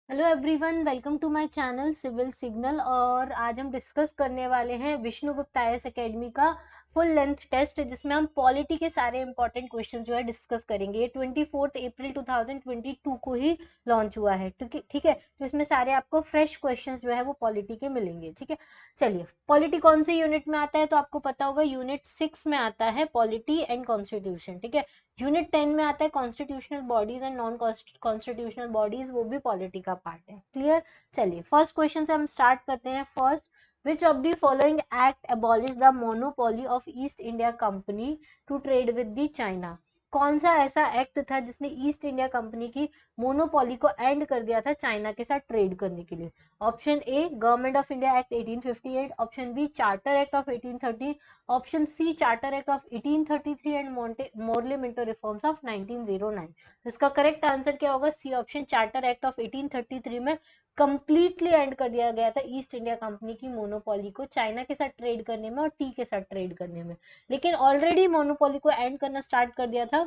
Hello everyone, welcome to my channel civil signal. और आज हम डिस्कस करने वाले हैं विष्णुगुप्ता आईएएस एकेडमी का फुल लेंथ टेस्ट, जिसमें हम पॉलिटी के सारे इंपॉर्टेंट क्वेश्चन जो है डिस्कस करेंगे। ये 24 अप्रैल 2022 को ही लॉन्च हुआ है। ठीक है, तो इसमें सारे आपको फ्रेश क्वेश्चंस जो है वो पॉलिटी के मिलेंगे। ठीक है, चलिए, पॉलिटी कौन से यूनिट में आता है तो आपको पता होगा, यूनिट 6 में आता है पॉलिटी एंड कॉन्स्टिट्यूशन। ठीक है, यूनिट 10 में आता है constitutional bodies and non constitutional bodies, वो भी पॉलिटी का पार्ट है। क्लियर। चलिए, फर्स्ट क्वेश्चन से हम स्टार्ट करते हैं। First, which of the following act abolish the monopoly of East India Company to trade with the China? कौन सा ऐसा एक्ट था जिसने ईस्ट इंडिया कंपनी की मोनोपोली को एंड कर दिया था चाइना के साथ ट्रेड करने के लिए? Option A, government of India act 1858। Option B, charter act of 1830। Option C, charter act of 1833 and Morley Minto reforms of 1909। तो इसका करेक्ट आंसर क्या होगा? C option, charter act of 1833 में कंप्लीटली एंड कर दिया गया था ईस्ट इंडिया कंपनी की मोनोपोली को चाइना के साथ ट्रेड करने में और टी के साथ ट्रेड करने में। लेकिन ऑलरेडी मोनोपोली को एंड करना स्टार्ट कर दिया था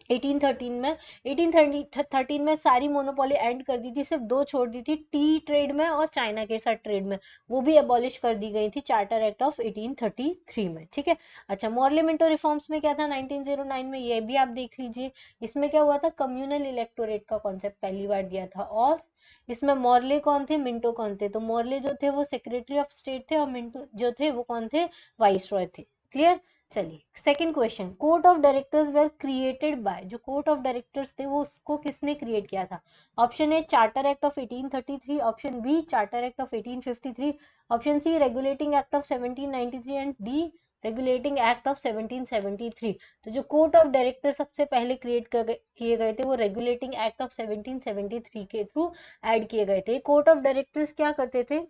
1813 में। 1813 में सारी मोनोपोली एंड कर दी थी, सिर्फ दो छोड़ दी थी, टी ट्रेड में और चाइना के साथ ट्रेड में। वो भी एबॉलिश कर दी गई थी चार्टर एक्ट ऑफ 1833 में। ठीक है, अच्छा, मोरले मिंटो रिफॉर्म्स में क्या था 1909 में, ये भी आप देख लीजिए। इसमें क्या हुआ था, कम्युनल इलेक्टोरेट का कॉन्सेप्ट पहली बार दिया था। और इसमें मोरले कौन थे, मिंटो कौन थे? तो मोरले जो थे वो सेक्रेटरी ऑफ स्टेट थे और मिंटो जो थे वो कौन थे, वाइस रॉय थे। क्लियर। चलिए, second question, court of directors were created by, जो कोर्ट ऑफ डायरेक्टर्स थे वो उसको किसने क्रिएट किया था? Option A, charter act of 1833। Option B, charter act of 1853। Option C, regulating act of 1793 and D, regulating act of 1773। तो जो court of director सबसे पहले क्रिएट किए गए थे वो रेगुलेटिंग एक्ट ऑफ 1773 के थ्रू ऐड किए गए थे। कोर्ट ऑफ डायरेक्टर्स क्या करते थे,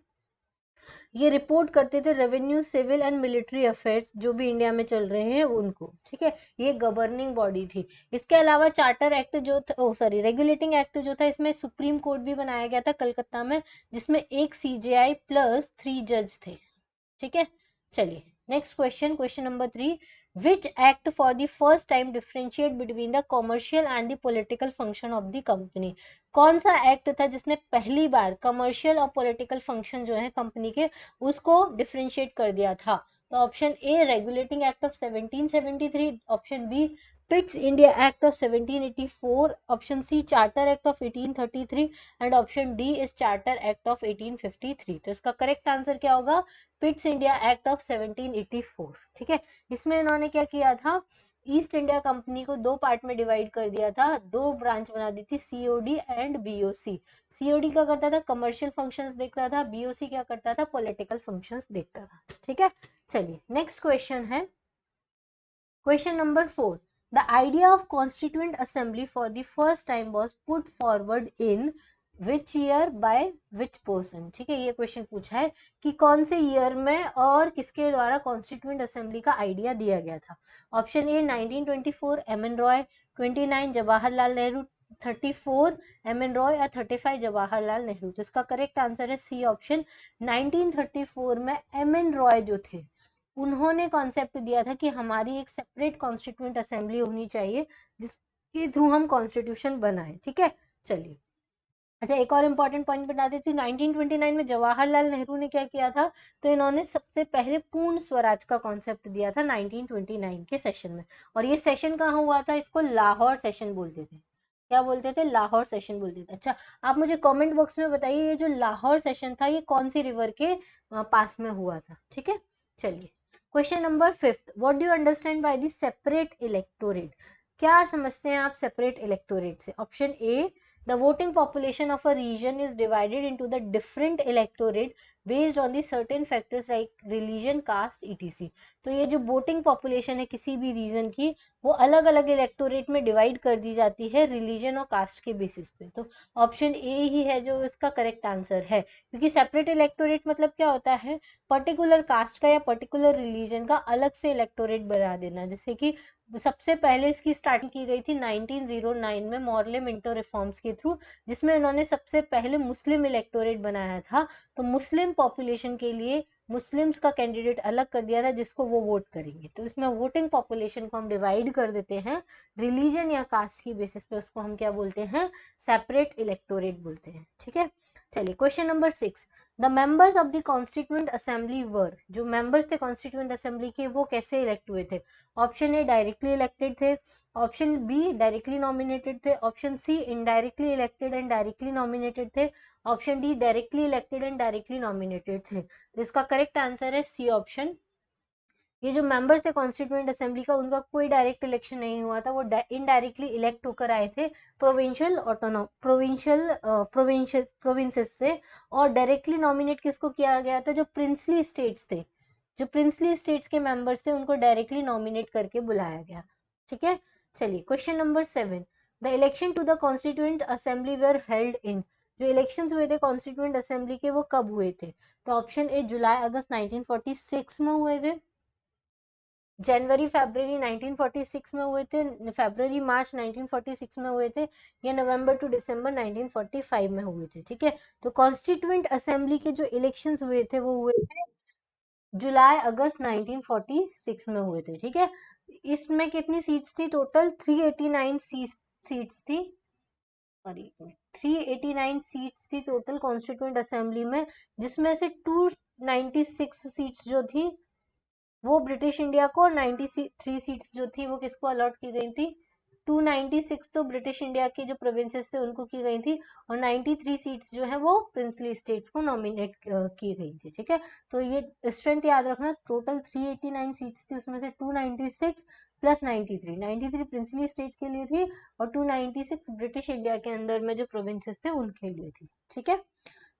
ये रिपोर्ट करते थे revenue, civil and military affairs जो भी इंडिया में चल रहे हैं उनको। ठीक है, ये गवर्निंग बॉडी थी। इसके अलावा चार्टर एक्ट जो रेगुलेटिंग एक्ट जो था, इसमें सुप्रीम कोर्ट भी बनाया गया था कलकत्ता में, जिसमें एक सीजेआई प्लस 3 जज थे। ठीक है, चलिए, next question, question number 3, which act for the first time differentiate between the commercial and the political function of the company? कौन सा एक्ट था जिसने पहली बार कमर्शियल और पॉलिटिकल फंक्शन जो है कंपनी के, उसको डिफरेंशिएट कर दिया था? तो option A, regulating act of 1773। Option B, Pitt's India act of 1784। Option C, charter act of 1833 and option D is charter act of 1853। तो इसका करेक्ट आंसर क्या होगा? Pitt's India act of 1784। ठीक है, इसमें इन्होंने क्या किया था, ईस्ट इंडिया कंपनी को दो पार्ट में डिवाइड कर दिया था, दो ब्रांच बना दी थी, सीओडी एंड बीओसी। सीओडी क्या करता था, कमर्शियल फंक्शंस देखता था, बीओसी क्या करता था, पॉलिटिकल फंक्शंस देखता था। ठीक है, चलिए, नेक्स्ट क्वेश्चन है question number 4, the idea of constituent assembly for the first time was put forward in which year by which person? ठीक है, ये क्वेश्चन पूछा है कि कौन से ईयर में और किसके द्वारा कॉन्स्टिट्यूएंट असेंबली का आइडिया दिया गया था। Option A, 1924 M N Roy, 29 Jawaharlal Nehru, 34 M N Roy या 35 जवाहरलाल नेहरू। तो इसका करेक्ट आंसर है सी ऑप्शन, 1934 में एम एन रॉय जो थे उन्होंने कॉन्सेप्ट दिया था कि हमारी एक सेपरेट कॉन्स्टिट्यूएंट असेंबली होनी चाहिए जिसके थ्रू हम कॉन्स्टिट्यूशन बनाए। ठीक है, चलिए, अच्छा, एक और इम्पॉर्टेंट पॉइंट बता देती हूँ, 1929 में जवाहरलाल नेहरू ने क्या किया था, तो इन्होंने सबसे पहले पूर्ण स्वराज का कॉन्सेप्ट दिया था 1929 के सेशन में। और ये सेशन कहाँ हुआ था, इसको लाहौर सेशन बोलते थे। क्या बोलते थे, लाहौर सेशन बोलते थे। अच्छा, आप मुझे कमेंट बॉक्स में बताइए, ये जो लाहौर सेशन था ये कौन सी रिवर के पास में हुआ था? ठीक है, चलिए, question number 5, what do you understand by the separate electorate? क्या समझते हैं आप सेपरेट इलेक्टोरेट से? Option A, the voting population of a region is divided into the different electorate based on the certain factors like religion, caste, etc. तो ये जो voting population है किसी भी रीजन की, वो अलग अलग इलेक्टोरेट में डिवाइड कर दी जाती है रिलीजन और कास्ट के बेसिस पे। तो ऑप्शन ए ही है जो इसका करेक्ट आंसर है, क्योंकि सेपरेट इलेक्टोरेट मतलब क्या होता है, पर्टिकुलर कास्ट का या पर्टिकुलर रिलीजन का अलग से इलेक्टोरेट बना देना। जैसे कि सबसे पहले इसकी स्टार्टिंग की गई थी 1909 में मॉरले मिंटो रिफॉर्म्स के थ्रू, जिसमें उन्होंने सबसे पहले मुस्लिम इलेक्टोरेट बनाया था। तो मुस्लिम पॉपुलेशन के लिए मुस्लिम्स का कैंडिडेट अलग कर दिया था जिसको वो वोट करेंगे। तो इसमें वोटिंग पॉपुलेशन को हम डिवाइड कर देते हैं रिलीजन या कास्ट की बेसिस पे, उसको हम क्या बोलते हैं, सेपरेट इलेक्टोरेट बोलते हैं। ठीक है, चलिए question number 6, the members of the constituent assembly were, जो मेंबर्स थे कॉन्स्टिट्यूएंट असेंबली के वो कैसे इलेक्ट हुए थे? ऑप्शन ए डायरेक्टली इलेक्टेड थे, ऑप्शन बी डायरेक्टली नॉमिनेटेड थे, option C indirectly elected and directly nominated थे, option D directly elected and directly nominated थे। तो इसका करेक्ट आंसर है सी ऑप्शन। ये जो मेंबर्स थे कॉन्स्टिट्यूएंट असेंबली का, उनका कोई डायरेक्ट इलेक्शन नहीं हुआ था, वो इनडायरेक्टली इलेक्ट होकर आए थे प्रोविंशियल ऑटोनॉम प्रोविंसेस से। और डायरेक्टली नॉमिनेट किसको किया गया था? जो प्रिंसली स्टेट्स थे, जो प्रिंसली स्टेट्स के मेंबर्स थे उनको डायरेक्टली नॉमिनेट करके बुलाया गया था। ठीक है, चलिए question number 7, the election to the constituent assembly were held in, जो इलेक्शंस हुए थे कॉन्स्टिट्यूएंट असेंबली के वो कब हुए थे? तो ऑप्शन ए जुलाई अगस्त 1946 में हुए थे, जनवरी फरवरी 1946 में हुए थे, फरवरी मार्च 1946 में हुए थे, या नवंबर टू दिसंबर 1945 में हुए थे। ठीक है, तो कॉन्स्टिट्यूएंट असेंबली के जो इलेक्शंस हुए थे वो हुए थे जुलाई अगस्त 1946 में हुए थे। ठीक है, इसमें कितनी सीट्स थी? टोटल 389 सीट्स थी, सॉरी 389 सीट्स थी टोटल कॉन्स्टिट्यूएंट असेंबली में, जिसमें से 296 सीट्स जो थी वो ब्रिटिश इंडिया को, और 93 सीट्स जो थी वो किसको अलॉट की गई थी? 296 तो ब्रिटिश इंडिया के जो प्रोविंसेस थे उनको की गई थी, और 93 सीट्स जो है वो प्रिंसली स्टेट्स को नॉमिनेट की गई थी। ठीक है, तो ये स्ट्रेंथ याद रखना, टोटल 389 सीट्स थी, उसमें से 296 प्लस 93 प्रिंसली स्टेट के लिए थी, और 296 ब्रिटिश इंडिया के अंदर में जो प्रोविंसेस थे उनके लिए थी। ठीक है,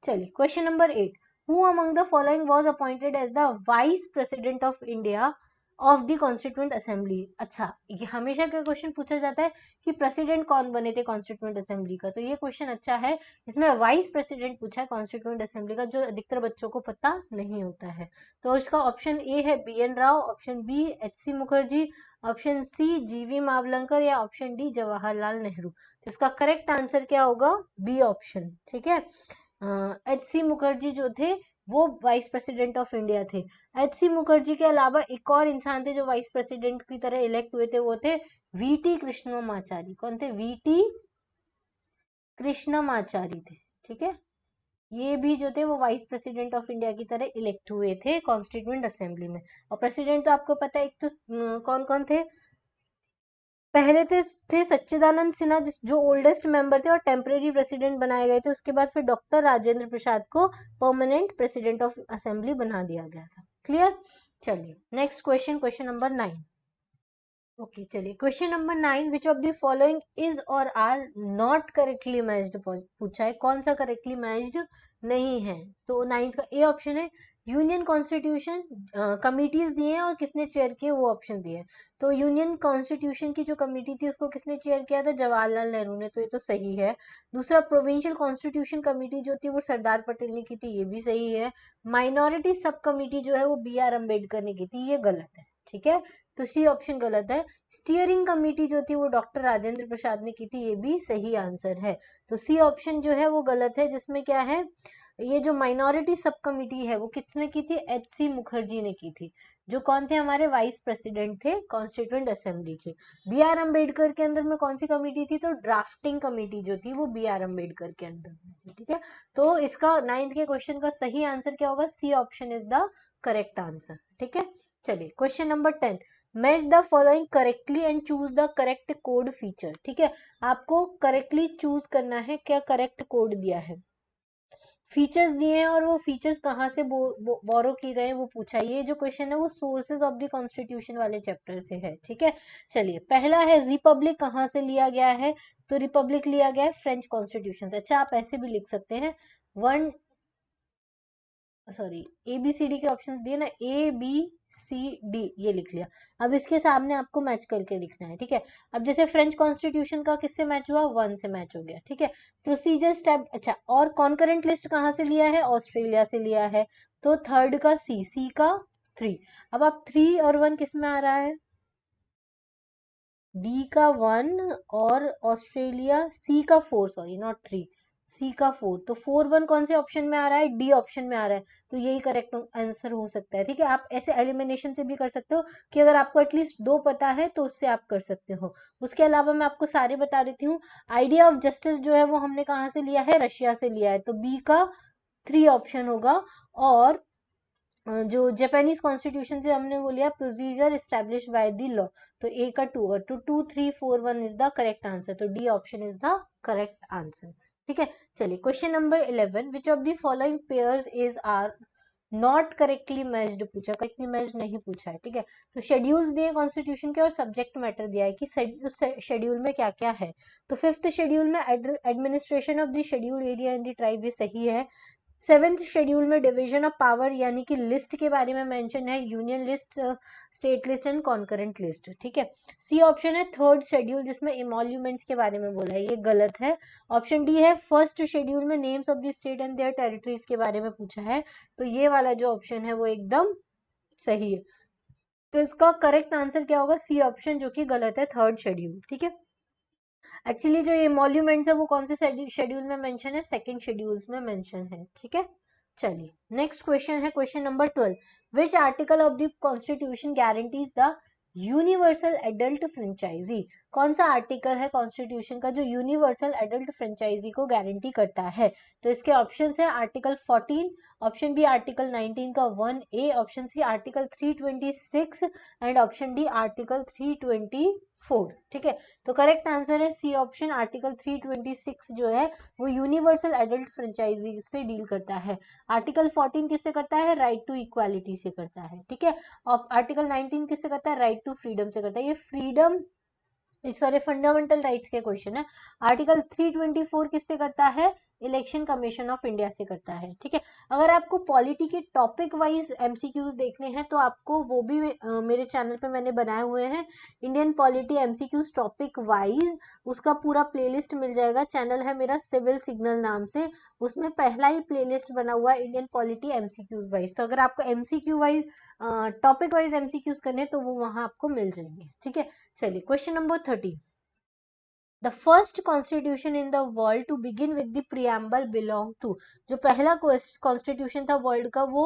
चलिए question number 8, who among the following was appointed as the vice president of India of the constituent assembly? अच्छा, ये हमेशा का क्वेश्चन पूछा जाता है कि प्रेसिडेंट कौन बने थे कॉन्स्टिट्यूएंट असेंबली का, तो ये क्वेश्चन अच्छा है, इसमें वाइस प्रेसिडेंट पूछा है कॉन्स्टिट्यूएंट असेंबली का, जो अधिकतर बच्चों को पता नहीं होता है। तो इसका ऑप्शन ए है B N Rao, option B H C Mukherjee, option C G V Mavalankar, या ऑप्शन डी जवाहरलाल नेहरू। तो इसका करेक्ट आंसर क्या होगा? B option. ठीक है, एच सी मुखर्जी जो थे वो वाइस प्रेसिडेंट ऑफ इंडिया थे। एच सी मुखर्जी के अलावा एक और इंसान थे जो वाइस प्रेसिडेंट की तरह इलेक्ट हुए थे, वो थे वीटी कृष्णमाचारी। कौन थे? वीटी कृष्णमाचारी थे। ठीक है, ये भी जो थे वो वाइस प्रेसिडेंट ऑफ इंडिया की तरह इलेक्ट हुए थे कॉन्स्टिट्यूएंट असेंबली में। और प्रेसिडेंट तो आपको पता है, एक तो कौन कौन थे? पहले थे सच्चिदानंद सिन्हा, जो ओल्डेस्ट मेंबर थे और टेम्परेरी प्रेसिडेंट बनाए गए थे। उसके बाद फिर डॉक्टर राजेंद्र प्रसाद को परमानेंट प्रेसिडेंट ऑफ असेंबली बना दिया गया था। क्लियर? चलिए next question, question number 9। Okay, चलिए question number 9, which of the following is or are not correctly matched पूछा है, कौन सा करेक्टली मैच्ड नहीं है? तो 9th का ए ऑप्शन है यूनियन कॉन्स्टिट्यूशन, कमिटीज दिए हैं और किसने चेयर किए वो ऑप्शन दिए हैं। तो यूनियन कॉन्स्टिट्यूशन की जो कमेटी थी उसको किसने चेयर किया था? जवाहरलाल नेहरू ने, तो ये तो सही है। दूसरा, प्रोविंशियल कॉन्स्टिट्यूशन कमेटी जो थी वो सरदार पटेल ने की थी, ये भी सही है। माइनॉरिटी सब कमेटी जो है वो बी आर अम्बेडकर ने की थी, ये गलत है। ठीक है, तो सी ऑप्शन गलत है। स्टीयरिंग कमेटी जो थी वो डॉक्टर राजेंद्र प्रसाद ने की थी, ये भी सही आंसर है। तो सी ऑप्शन जो है वो गलत है, जिसमें क्या है, ये जो माइनॉरिटी सब कमेटी है वो किसने की थी? एच सी मुखर्जी ने की थी, जो कौन थे? हमारे वाइस प्रेसिडेंट थे कॉन्स्टिट्यूएंट असेंबली के। बी आर अम्बेडकर के अंदर में कौन सी कमेटी थी? तो ड्राफ्टिंग कमेटी जो थी वो बी आर अम्बेडकर के अंदर में थी। ठीक है, तो इसका 9th के क्वेश्चन का सही आंसर क्या होगा? C option is the correct answer. ठीक है, चलिए question number 10, match the following correctly and choose the correct code feature. ठीक है, आपको करेक्टली चूज करना है, क्या करेक्ट कोड दिया है, फीचर्स दिए हैं, और वो फीचर्स कहाँ से बोरो किए गए वो पूछा। ये जो क्वेश्चन है वो सोर्सेज ऑफ द कॉन्स्टिट्यूशन वाले चैप्टर से है। ठीक है, चलिए पहला है रिपब्लिक कहाँ से लिया गया है? तो रिपब्लिक लिया गया है फ्रेंच कॉन्स्टिट्यूशन से। अच्छा, आप ऐसे भी लिख सकते हैं, one sorry A B C D के ऑप्शन दिए ना, ए बी सी डी, ये लिख लिया। अब इसके सामने आपको मैच करके लिखना है। ठीक है, अब जैसे फ्रेंच कॉन्स्टिट्यूशन का किससे मैच हुआ? 1 से मैच हो गया। ठीक है, प्रोसीजर स्टेप। अच्छा, और कॉन्करेंट लिस्ट कहाँ से लिया है? ऑस्ट्रेलिया से लिया है, तो थर्ड का सी का 3। अब आप 3 और 1 किस में आ रहा है? डी का 1 और ऑस्ट्रेलिया सी का 4, सॉरी नॉट 3, सी का 4, तो 4-1 कौन से ऑप्शन में आ रहा है, डी ऑप्शन में आ रहा है, तो यही करेक्ट आंसर हो सकता है। ठीक है, आप ऐसे एलिमिनेशन से भी कर सकते हो कि अगर आपको एटलीस्ट 2 पता है तो उससे आप कर सकते हो। उसके अलावा मैं आपको सारे बता देती हूँ। आइडिया ऑफ जस्टिस जो है वो हमने कहाँ से लिया है, रशिया से लिया है, तो बी का 3 ऑप्शन होगा। और जो जापानीज कॉन्स्टिट्यूशन से हमने वो लिया procedure establish by the law, तो ए का 2 और तो 2 3 4 1 इज द करेक्ट आंसर, तो D option is the correct answer. ठीक है, चलिए question number 11, which of the following pairs is are not correctly matched पूछा, करेक्टली मैच्ड नहीं पूछा है। ठीक है, तो शेड्यूल्स दिए कॉन्स्टिट्यूशन के और सब्जेक्ट मैटर दिया है कि उस शेड्यूल में क्या क्या है। तो 5th शेड्यूल में administration of the schedule area in the tribe, ये सही है। 7th शेड्यूल में डिवीजन ऑफ पावर यानी कि लिस्ट के बारे में मेंशन है, union list, state list and concurrent list. ठीक है, सी ऑप्शन है 3rd शेड्यूल जिसमें इमोल्यूमेंट्स के बारे में बोला है, ये गलत है। ऑप्शन डी है 1st शेड्यूल में names of the state and there territories के बारे में पूछा है, तो ये वाला जो ऑप्शन है वो एकदम सही है। तो इसका करेक्ट आंसर क्या होगा, सी ऑप्शन, जो कि गलत है, 3rd शेड्यूल। ठीक है, एक्चुअली जो ये मॉल्यूमेंट्स है वो कौन से शेड्यूल में मेंशन है, 2nd शेड्यूल्स में मेंशन है। ठीक है, चलिए नेक्स्ट क्वेश्चन है question number 12, which article of the constitution guarantees the universal adult franchise, कौन सा आर्टिकल है कॉन्स्टिट्यूशन का जो यूनिवर्सल एडल्ट फ्रेंचाइजी को गारंटी करता है। तो इसके ऑप्शंस है आर्टिकल 14, ऑप्शन बी आर्टिकल 19 का 1A, option C article 326 and option D article 324। ठीक है, तो करेक्ट आंसर है सी ऑप्शन, आर्टिकल 326 जो है वो यूनिवर्सल एडल्ट फ्रेंचाइजी से डील करता है। आर्टिकल 14 किससे करता है, राइट टू इक्वालिटी से करता है। ठीक है, और आर्टिकल 19 किससे करता है, राइट टू फ्रीडम से करता है। ये फ्रीडम सॉरी फंडामेंटल राइट्स के क्वेश्चन है। आर्टिकल 324 किससे करता है, इलेक्शन कमीशन ऑफ इंडिया से करता है। ठीक है, अगर आपको पॉलिटी के टॉपिक वाइज एमसीक्यूज देखने हैं तो आपको वो भी मेरे चैनल पे मैंने बनाए हुए हैं, Indian polity MCQs topic wise, उसका पूरा प्लेलिस्ट मिल जाएगा। चैनल है मेरा सिविल सिग्नल नाम से, उसमें पहला ही प्लेलिस्ट बना हुआ है इंडियन पॉलिटी एमसीक्यूज वाइज। तो अगर आपको MCQ wise topic wise MCQs करने तो वो वहां आपको मिल जाएंगे। ठीक है, चलिए question number 13, the first constitution in the world to begin with the preamble belong to, जो पहला कॉन्स्टिट्यूशन था वर्ल्ड का वो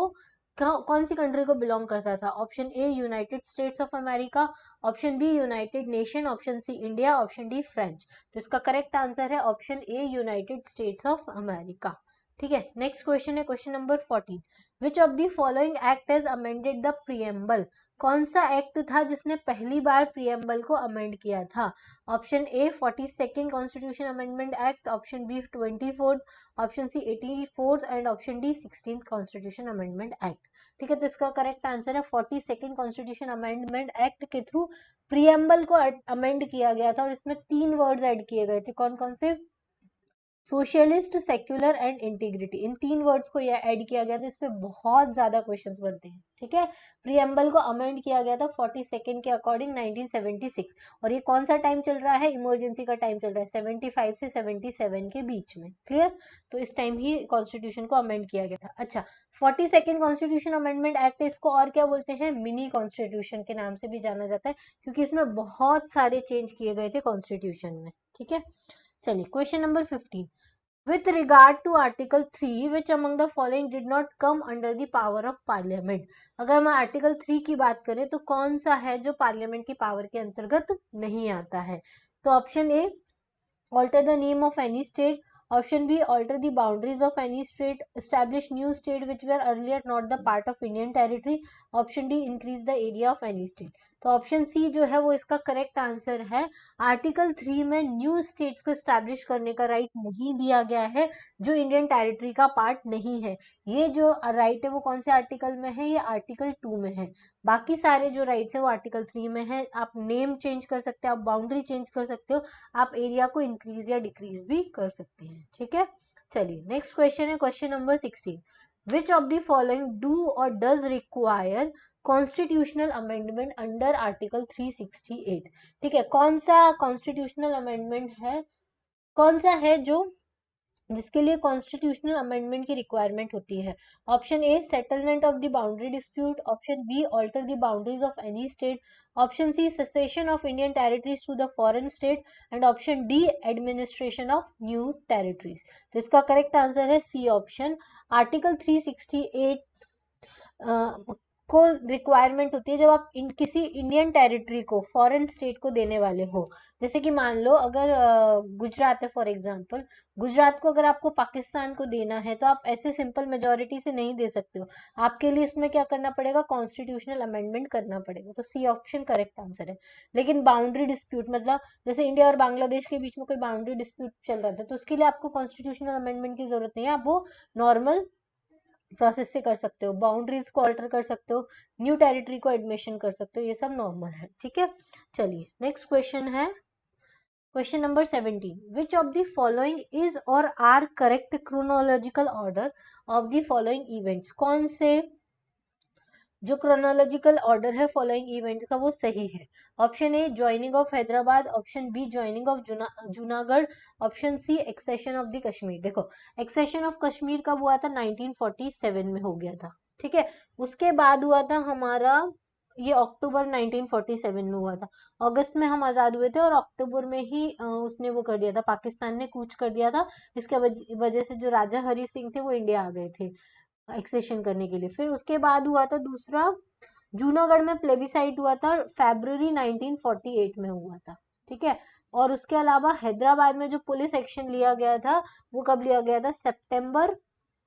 कौन सी कंट्री को बिलोंग करता था। Option A United States of America, option B United Nation, option C India, option D French. तो इसका करेक्ट आंसर है option A United States of America. ठीक है, नेक्स्ट क्वेश्चन है question number 14, which of the following act has amended the preamble, कौन सा act था जिसने पहली बार प्रियम्बल को अमेंड किया था। Option A 42nd constitution amendment act, option B 24th, option C 84th and option D 16th constitution amendment act. ठीक है, तो इसका करेक्ट आंसर है 42nd कॉन्स्टिट्यूशन अमेंडमेंट एक्ट के थ्रू प्रियम्बल को अमेंड किया गया था और इसमें 3 वर्ड्स ऐड किए गए थे, कौन कौन से, socialist, secular and integrity, in 3 words को यह ऐड किया गया था। इस पे बहुत ज्यादा क्वेश्चंस बनते हैं। ठीक है, प्रियम्बल को अमेंड किया गया था 42nd के अकॉर्डिंग 1976, और ये कौन सा टाइम चल रहा है, इमरजेंसी का टाइम चल रहा है, 75 से 77 के बीच में। क्लियर, तो इस टाइम ही कॉन्स्टिट्यूशन को अमेंड किया गया था। अच्छा, 42nd कॉन्स्टिट्यूशन अमेंडमेंट एक्ट, इसको और क्या बोलते हैं, मिनी कॉन्स्टिट्यूशन के नाम से भी जाना जाता है, क्योंकि इसमें बहुत सारे चेंज किए गए थे कॉन्स्टिट्यूशन में। ठीक है, चलिए question number 15, with regard to article 3 which among the following did not come under the power of parliament, अगर हम आर्टिकल 3 की बात करें तो कौन सा है जो पार्लियामेंट की पावर के अंतर्गत नहीं आता है। तो option A alter the name of any state, option B alter the boundaries of any state, establish new state which were earlier not the part of Indian territory, option D increase the area of any state। तो option C जो है वो इसका correct answer है। Article 3 में new states को establish करने का राइट नहीं दिया गया है जो इंडियन टेरिटरी का पार्ट नहीं है। ये जो राइट है वो कौन से आर्टिकल में है, ये आर्टिकल 2 में है। बाकी सारे जो राइट्स है वो आर्टिकल 3 में है। आप नेम चेंज कर सकते हो, आप बाउंड्री चेंज कर सकते हो, आप एरिया को इंक्रीज या डिक्रीज भी कर सकते हैं। ठीक है, चलिए नेक्स्ट क्वेश्चन है question number 16, which of the following do or does require constitutional amendment under article 368। ठीक है, कौन सा कॉन्स्टिट्यूशनल अमेंडमेंट है, कौन सा है जो जिसके लिए कॉन्स्टिट्यूशनल अमेंडमेंट की रिक्वायरमेंट होती है? Option A settlement of the boundary dispute, option B alter the boundaries of any state, option C secession of Indian territories to the foreign state and option D administration of new territories. तो इसका correct answer है C option. Article 368 को requirement होती है जब आप किसी Indian territory को फॉरेन स्टेट को देने वाले हो। जैसे कि मान लो अगर गुजरात है फॉर एग्जांपल, गुजरात को अगर आपको पाकिस्तान को देना है तो आप ऐसे सिंपल मेजोरिटी से नहीं दे सकते हो, आपके लिए इसमें क्या करना पड़ेगा, कॉन्स्टिट्यूशनल अमेंडमेंट करना पड़ेगा। तो सी ऑप्शन करेक्ट आंसर है। लेकिन बाउंड्री डिस्प्यूट मतलब जैसे इंडिया और बांग्लादेश के बीच में कोई बाउंड्री डिस्प्यूट चल रहा था तो उसके लिए आपको कॉन्स्टिट्यूशनल अमेंडमेंट की जरूरत नहीं है, आप वो नॉर्मल प्रोसेस से कर सकते हो, बाउंड्रीज को ऑल्टर कर सकते हो, न्यू टेरिटरी को एडमिशन कर सकते हो, ये सब नॉर्मल है। ठीक है, चलिए नेक्स्ट क्वेश्चन है question number 17। Which of the following is or are correct chronological order of the following events? कौन से जो क्रोनोलॉजिकल ऑर्डर है फॉलोइंग इवेंट्स का वो सही है? Option A joining of Hyderabad, option B joining of Junagadh, option C accession of the Kashmir. देखो accession of Kashmir कब हुआ था, 1947 में हो गया था। ठीक है, उसके बाद हुआ था हमारा ये अक्टूबर 1947 में हुआ था। अगस्त में हम आजाद हुए थे और अक्टूबर में ही उसने वो कर दिया था, पाकिस्तान ने कूच कर दिया था। इसके वजह से जो राजा हरि सिंह थे वो इंडिया आ गए थे एक्सेशन करने के लिए। फिर उसके बाद हुआ था दूसरा, जूनागढ़ में प्लेबिसाइट हुआ था, फरवरी 1948 में हुआ था। ठीक है, और उसके अलावा हैदराबाद में जो पुलिस एक्शन लिया गया था वो कब लिया गया था, सितंबर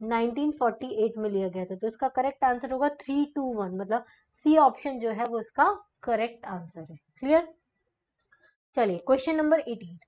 1948 में लिया गया था। तो इसका करेक्ट आंसर होगा 321, मतलब सी ऑप्शन जो है वो इसका करेक्ट आंसर है। क्लियर, चलिए question number 18।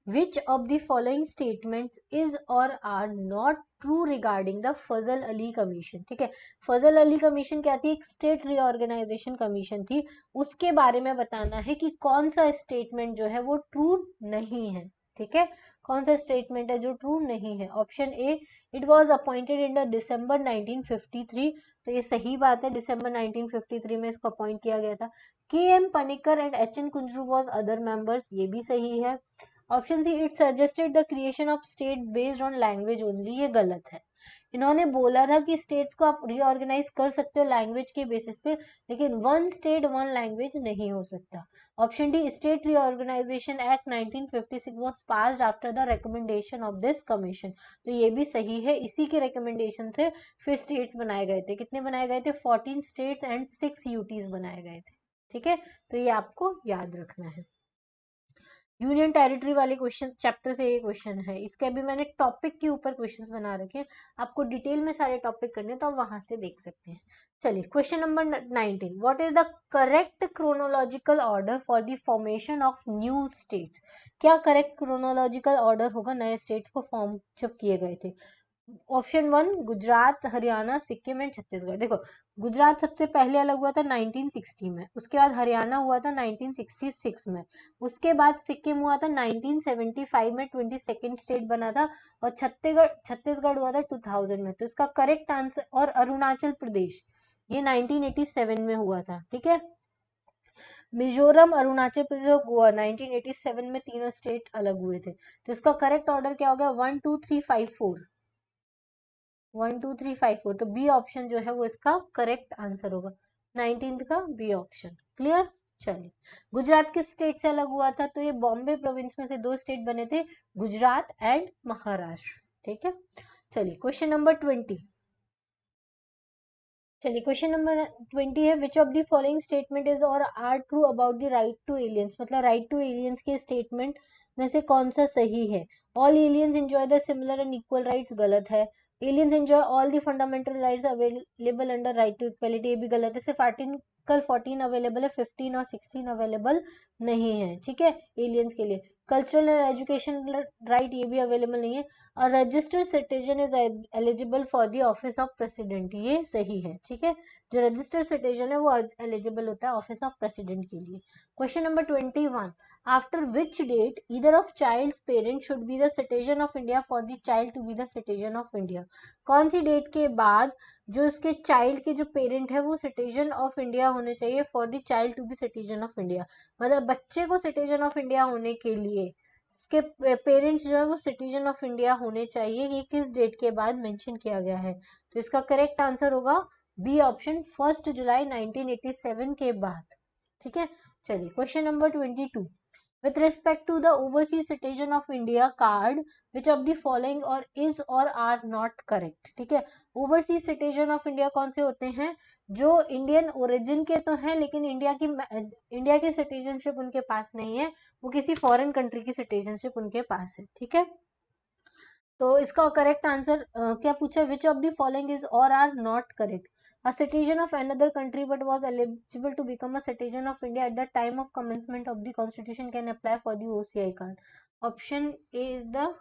Which of the following statements is or are not true regarding the Fazal Ali commission? ठीक है, फजल अली कमीशन क्या थी, एक स्टेट रीऑर्गेनाइजेशन कमीशन थी, उसके बारे में बताना है कि कौन सा स्टेटमेंट जो है वो ट्रू नहीं है। ठीक है, कौन सा स्टेटमेंट है जो ट्रू नहीं है? Option A it was appointed in the दिसंबर 1953, तो ये सही बात है, दिसंबर 1953 में इसको अपॉइंट किया गया था। K M Panikkar and H N Kunzru was other members, ये भी सही है। Option C it suggested the creation of state based on language only, ये गलत है। इन्होंने बोला था कि स्टेट्स को आप रीऑर्गेनाइज कर सकते हो लैंग्वेज के बेसिस पे, लेकिन वन स्टेट वन लैंग्वेज नहीं हो सकता। Option D state reorganisation act 1956 was passed after the recommendation of this commission, तो ये भी सही है, इसी के रिकमेंडेशन से फिर स्टेट्स बनाए गए थे। कितने बनाए गए थे, 14 स्टेट्स एंड 6 यूटीज बनाए गए थे। ठीक है, तो ये आपको याद रखना है। यूनियन टेरिटरी वाले क्वेश्चन चैप्टर से ये क्वेश्चन है, इसके अभी मैंने टॉपिक के ऊपर क्वेश्चंस बना रखे हैं, आपको डिटेल में सारे टॉपिक करने हैं तो आप वहां से देख सकते हैं। चलिए question number 19। What is the correct chronological order for the formation of new states? क्या करेक्ट क्रोनोलॉजिकल ऑर्डर होगा नए स्टेट्स को फॉर्म जब किए गए थे? Option 1 Gujarat, Haryana, Sikkim and Chhattisgarh. देखो गुजरात सबसे पहले अलग हुआ था 1960 में, उसके बाद हरियाणा हुआ था 1966 में, उसके बाद सिक्किम हुआ था 1975 में, 22nd स्टेट बना था, और छत्तीसगढ़ हुआ था 2000 में। तो इसका करेक्ट आंसर, और अरुणाचल प्रदेश ये 1987 में हुआ था। ठीक है, मिजोरम, अरुणाचल प्रदेश और गोवा 1987 में तीनों स्टेट अलग हुए थे। तो इसका करेक्ट ऑर्डर क्या हो गया, 1 2 3 5 4, 1 2 3 5 4। तो बी ऑप्शन जो है वो इसका करेक्ट आंसर होगा, 19th का बी ऑप्शन। क्लियर, चलिए गुजरात किस स्टेट से अलग हुआ था, तो ये बॉम्बे प्रोविंस में से दो स्टेट बने थे, गुजरात एंड महाराष्ट्र। ठीक है, चलिए क्वेश्चन नंबर 20। चलिए क्वेश्चन नंबर 20 है, which of the following statement is or are true about the right to aliens? मतलब राइट टू एलियंस के स्टेटमेंट में से कौन सा सही है? All aliens enjoy the similar and equal rights, गलत है। Aliens enjoy all the fundamental rights available under right to equality, ये भी गलत है। सिर्फ आर्टिकल 14 अवेलेबल है, 15 और 16 अवेलेबल नहीं है। ठीक है, एलियंस के लिए कल्चरल एंड एजुकेशन राइट ये भी अवेलेबल नहीं है। और registered citizen is eligible for the office of president, ये सही है। ठीक है, जो रजिस्टर्ड सिटीजन है वो एलिजिबल होता है ऑफिस ऑफ प्रेसिडेंट के लिए। Question number 21। After which date either of child's parent should be the citizen of India for the child to be the citizen of India? कौन सी डेट के बाद जो इसके चाइल्ड के जो पेरेंट है वो सिटीजन ऑफ इंडिया होने चाहिए for the child to be citizen of India? मतलब बच्चे को सिटीजन ऑफ इंडिया होने के लिए इसके पेरेंट्स जो है वो सिटीजन ऑफ इंडिया होने चाहिए। ये किस डेट के बाद मेंशन किया गया है? तो इसका करेक्ट आंसर होगा बी ऑप्शन, 1 जुलाई 1987 के बाद। ठीक है, चलिए question number 22, with respect to the overseas citizen of India card, which of the following or is or are not correct? ठीक है, ओवरसीज सिटीजन ऑफ इंडिया कौन से होते हैं? जो इंडियन ओरिजिन के तो हैं लेकिन इंडिया की सिटीजनशिप उनके पास नहीं है, वो किसी फॉरेन कंट्री की सिटीजनशिप उनके पास है। ठीक है, तो इसका करेक्ट आंसर क्या पूछा? Which of the following is or are not correct? A citizen of another country but was eligible to become a citizen of India at the time of commencement of the constitution can apply for the OCI card. Option A is the,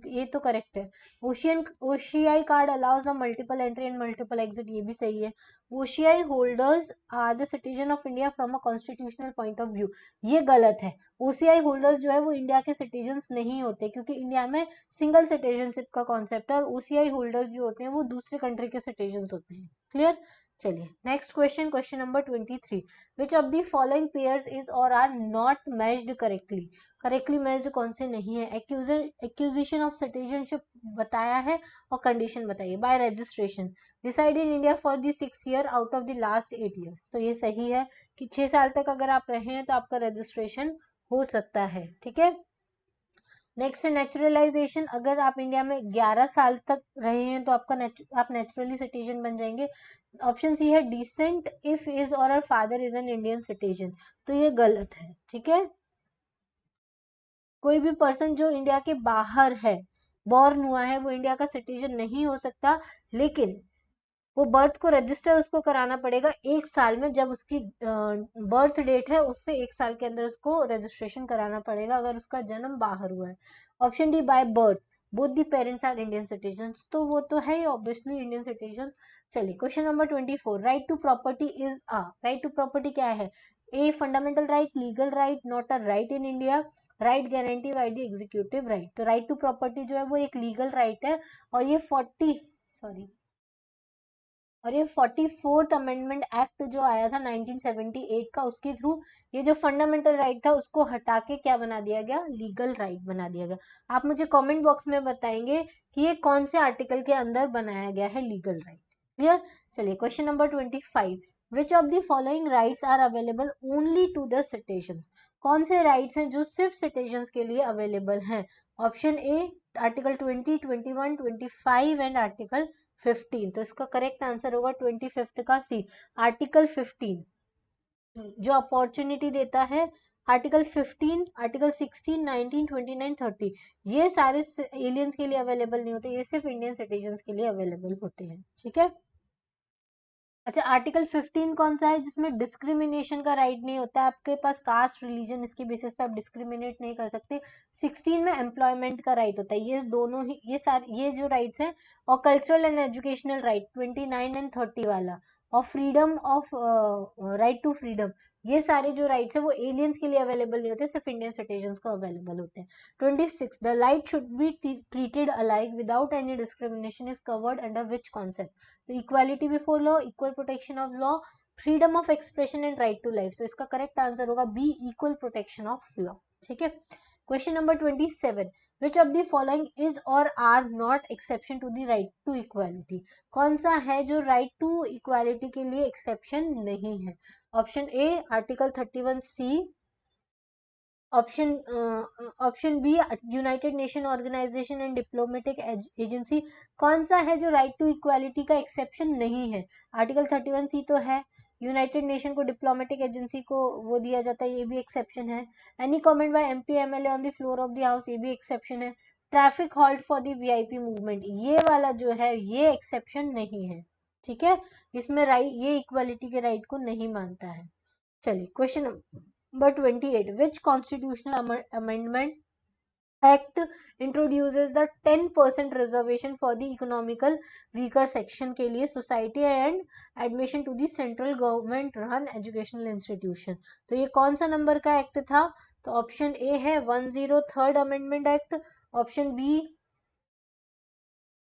ये तो correct है। OCI card allows the multiple entry and multiple exit, ये भी सही है। OCI holders are the citizen of India from a constitutional point of view, ये गलत है। ओसीआई होल्डर्स जो है वो इंडिया के सिटीजन्स नहीं होते, क्योंकि इंडिया में सिंगल सिटीजनशिप का कॉन्सेप्ट है, और ओसीआई होल्डर्स जो होते हैं वो दूसरे कंट्री के सिटीजन्स होते हैं। क्लियर? चलिए next question, question number 23, which of the following pairs is or are not matched correctly? Correctly matched कौन से नहीं है? एक्यूजिशन ऑफ सिटीजनशिप बताया है और कंडीशन बताइए। By registration, reside in India for the 6 year out of the last 8 years, तो ये सही है कि 6 साल तक अगर आप रहे हैं तो आपका रजिस्ट्रेशन हो सकता है। ठीक है, नेक्स्ट नेचुरलाइजेशन, अगर आप इंडिया में 11 साल तक रहे हैं तो आप नेचुरली सिटीजन बन जाएंगे। ऑप्शन सी है डिसेंट इफ इज और father is an Indian citizen, तो ये गलत है। ठीक है, कोई भी पर्सन जो इंडिया के बाहर है, बॉर्न हुआ है, वो इंडिया का सिटीजन नहीं हो सकता, लेकिन वो बर्थ को रजिस्टर उसको कराना पड़ेगा 1 साल में, जब उसकी बर्थ डेट है उससे 1 साल के अंदर उसको रजिस्ट्रेशन कराना पड़ेगा अगर उसका जन्म बाहर हुआ है। Option D, by birth both the parents are Indian citizen, तो वो तो है ही ऑब्वियसली इंडियन सिटीजन। चलिए question number 24, right to property is a, right to property क्या है? A fundamental right, legal right, not a right in India, right guarantee by the executive right. तो right to property जो है वो एक legal right है, और ये 44th अमेंडमेंट एक्ट जो आया था 1978 का, उसके थ्रू ये जो फंडामेंटल राइट था उसको हटा के क्या बना दिया गया? लीगल राइट बना दिया गया। आप मुझे कमेंट बॉक्स में बताएंगे कि ये कौन से आर्टिकल के अंदर बनाया गया है लीगल राइट। क्लियर? चलिए question number 25, which of the following rights are available only to the citizens? कौन से राइट्स हैं जो सिर्फ सिटीजन्स के लिए अवेलेबल हैं? Option A article 20, 21, 25 and article 15, तो इसका करेक्ट आंसर होगा 25 का सी, आर्टिकल 15 जो अपॉर्चुनिटी देता है। आर्टिकल 15, आर्टिकल 16, 19, 29, 30 ये सारे एलियंस के लिए अवेलेबल नहीं होते, ये सिर्फ इंडियन सिटीजन्स के लिए अवेलेबल होते हैं। ठीक है, अच्छा आर्टिकल 15 कौन सा है? जिसमें डिस्क्रिमिनेशन का राइट नहीं होता है, आपके पास कास्ट रिलीजन इसके बेसिस पे आप डिस्क्रिमिनेट नहीं कर सकते। 16 में एम्प्लॉयमेंट का राइट होता है। ये दोनों ही ये जो राइट्स हैं, और cultural and educational right 29 and 30 वाला, और freedom of right to freedom, ये सारे जो राइट्स है वो एलियंस के लिए अवेलेबल नहीं होते, सिर्फ इंडियन सिटीजन्स को अवेलेबल होते हैं। 26, the light should be treated alike without any discrimination is covered under which concept? तो equality before law, equal protection of law, freedom of expression and right to life, तो इसका correct answer होगा B, equal protection of law. ठीक है, question number 27, which of the following is or are not exception to the right to equality? कौन सा है जो right to equality के लिए एक्सेप्शन नहीं है? Option A article 31C, option B United Nation organisation and diplomatic agency. कौन सा है जो राइट टू इक्वालिटी का एक्सेप्शन नहीं है? आर्टिकल 31C तो है, यूनाइटेड नेशन को डिप्लोमेटिक एजेंसी को वो दिया जाता है, ये भी एक्सेप्शन है। Any comment by MP MLA on the floor of the house, ये भी एक्सेप्शन है। Traffic halt for the VIP movement, ये वाला जो है ये एक्सेप्शन नहीं है। ठीक है, इसमें राइट, ये इक्वालिटी के राइट को नहीं मानता है। चलिए question number 28, which constitutional amendment act introduces the 10% reservation for the economical weaker section के लिए society and admission to the central government run educational institution? तो ये कौन सा नंबर का एक्ट था? तो ऑप्शन ए है 103rd amendment act, option B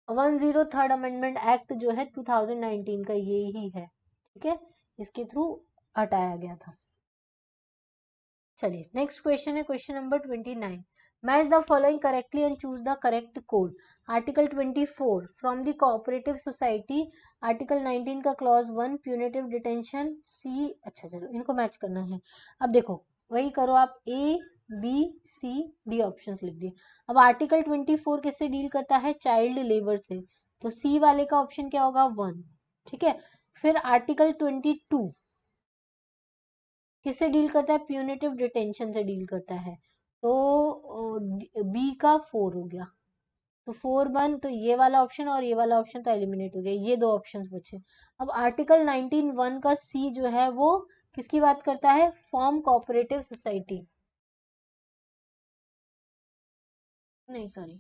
103rd amendment act जो है 2019 का ये ही है। ठीक है, इसके थ्रू हटाया गया था। चलिए नेक्स्ट क्वेश्चन है question number 29, match the following correctly and choose the correct code. Article 24 from the cooperative society, article 19 का क्लॉज 1 प्यूनेटिव डिटेंशन सी। अच्छा चलो इनको मैच करना है। अब देखो वही करो आप, A B C D options लिख दिए। अब आर्टिकल 24 किससे डील करता है? चाइल्ड लेबर से, तो सी वाले का ऑप्शन क्या होगा? 1। ठीक है, फिर आर्टिकल 22 किससे डील करता है? प्यूनेटिव डिटेंशन से डील करता है, तो बी का 4 हो गया, तो 4 1, तो ये वाला ऑप्शन और ये वाला ऑप्शन तो एलिमिनेट हो गया, ये दो ऑप्शंस बचे। अब आर्टिकल 19(1) का सी जो है वो किसकी बात करता है? फॉर्म कोऑपरेटिव सोसाइटी, नहीं सॉरी,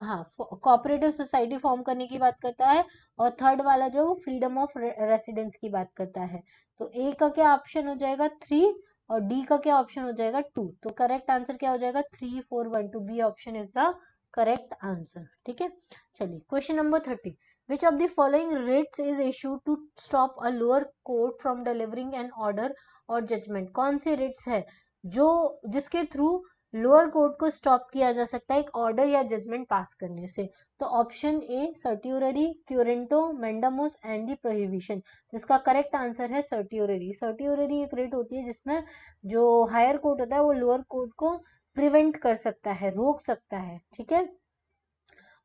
हाँ, कोऑपरेटिव सोसाइटी फॉर्म करने की बात करता है। और थर्ड वाला जो वो फ्रीडम ऑफ रेसिडेंस की बात करता है। तो ए का क्या ऑप्शन हो जाएगा? 3, और डी का क्या ऑप्शन हो जाएगा? 2। तो करेक्ट आंसर क्या हो जाएगा? 3 4 1 2, B option is the correct answer. ठीक है, चलिए question number 30। Which of the following writs is issued to stop a lower court from delivering an order or judgment? कौन से रिट्स है जो जिसके थ्रू लोअर कोर्ट को स्टॉप किया जा सकता है एक ऑर्डर या जजमेंट पास करने से? तो option A certiorari, quo warranto, mandamus and the prohibition. इसका करेक्ट आंसर है सर्ट्यूररी। सर्ट्यूररी एक रेट होती है जिसमें जो हायर कोर्ट होता है वो लोअर कोर्ट को प्रिवेंट कर सकता है, रोक सकता है। ठीक है,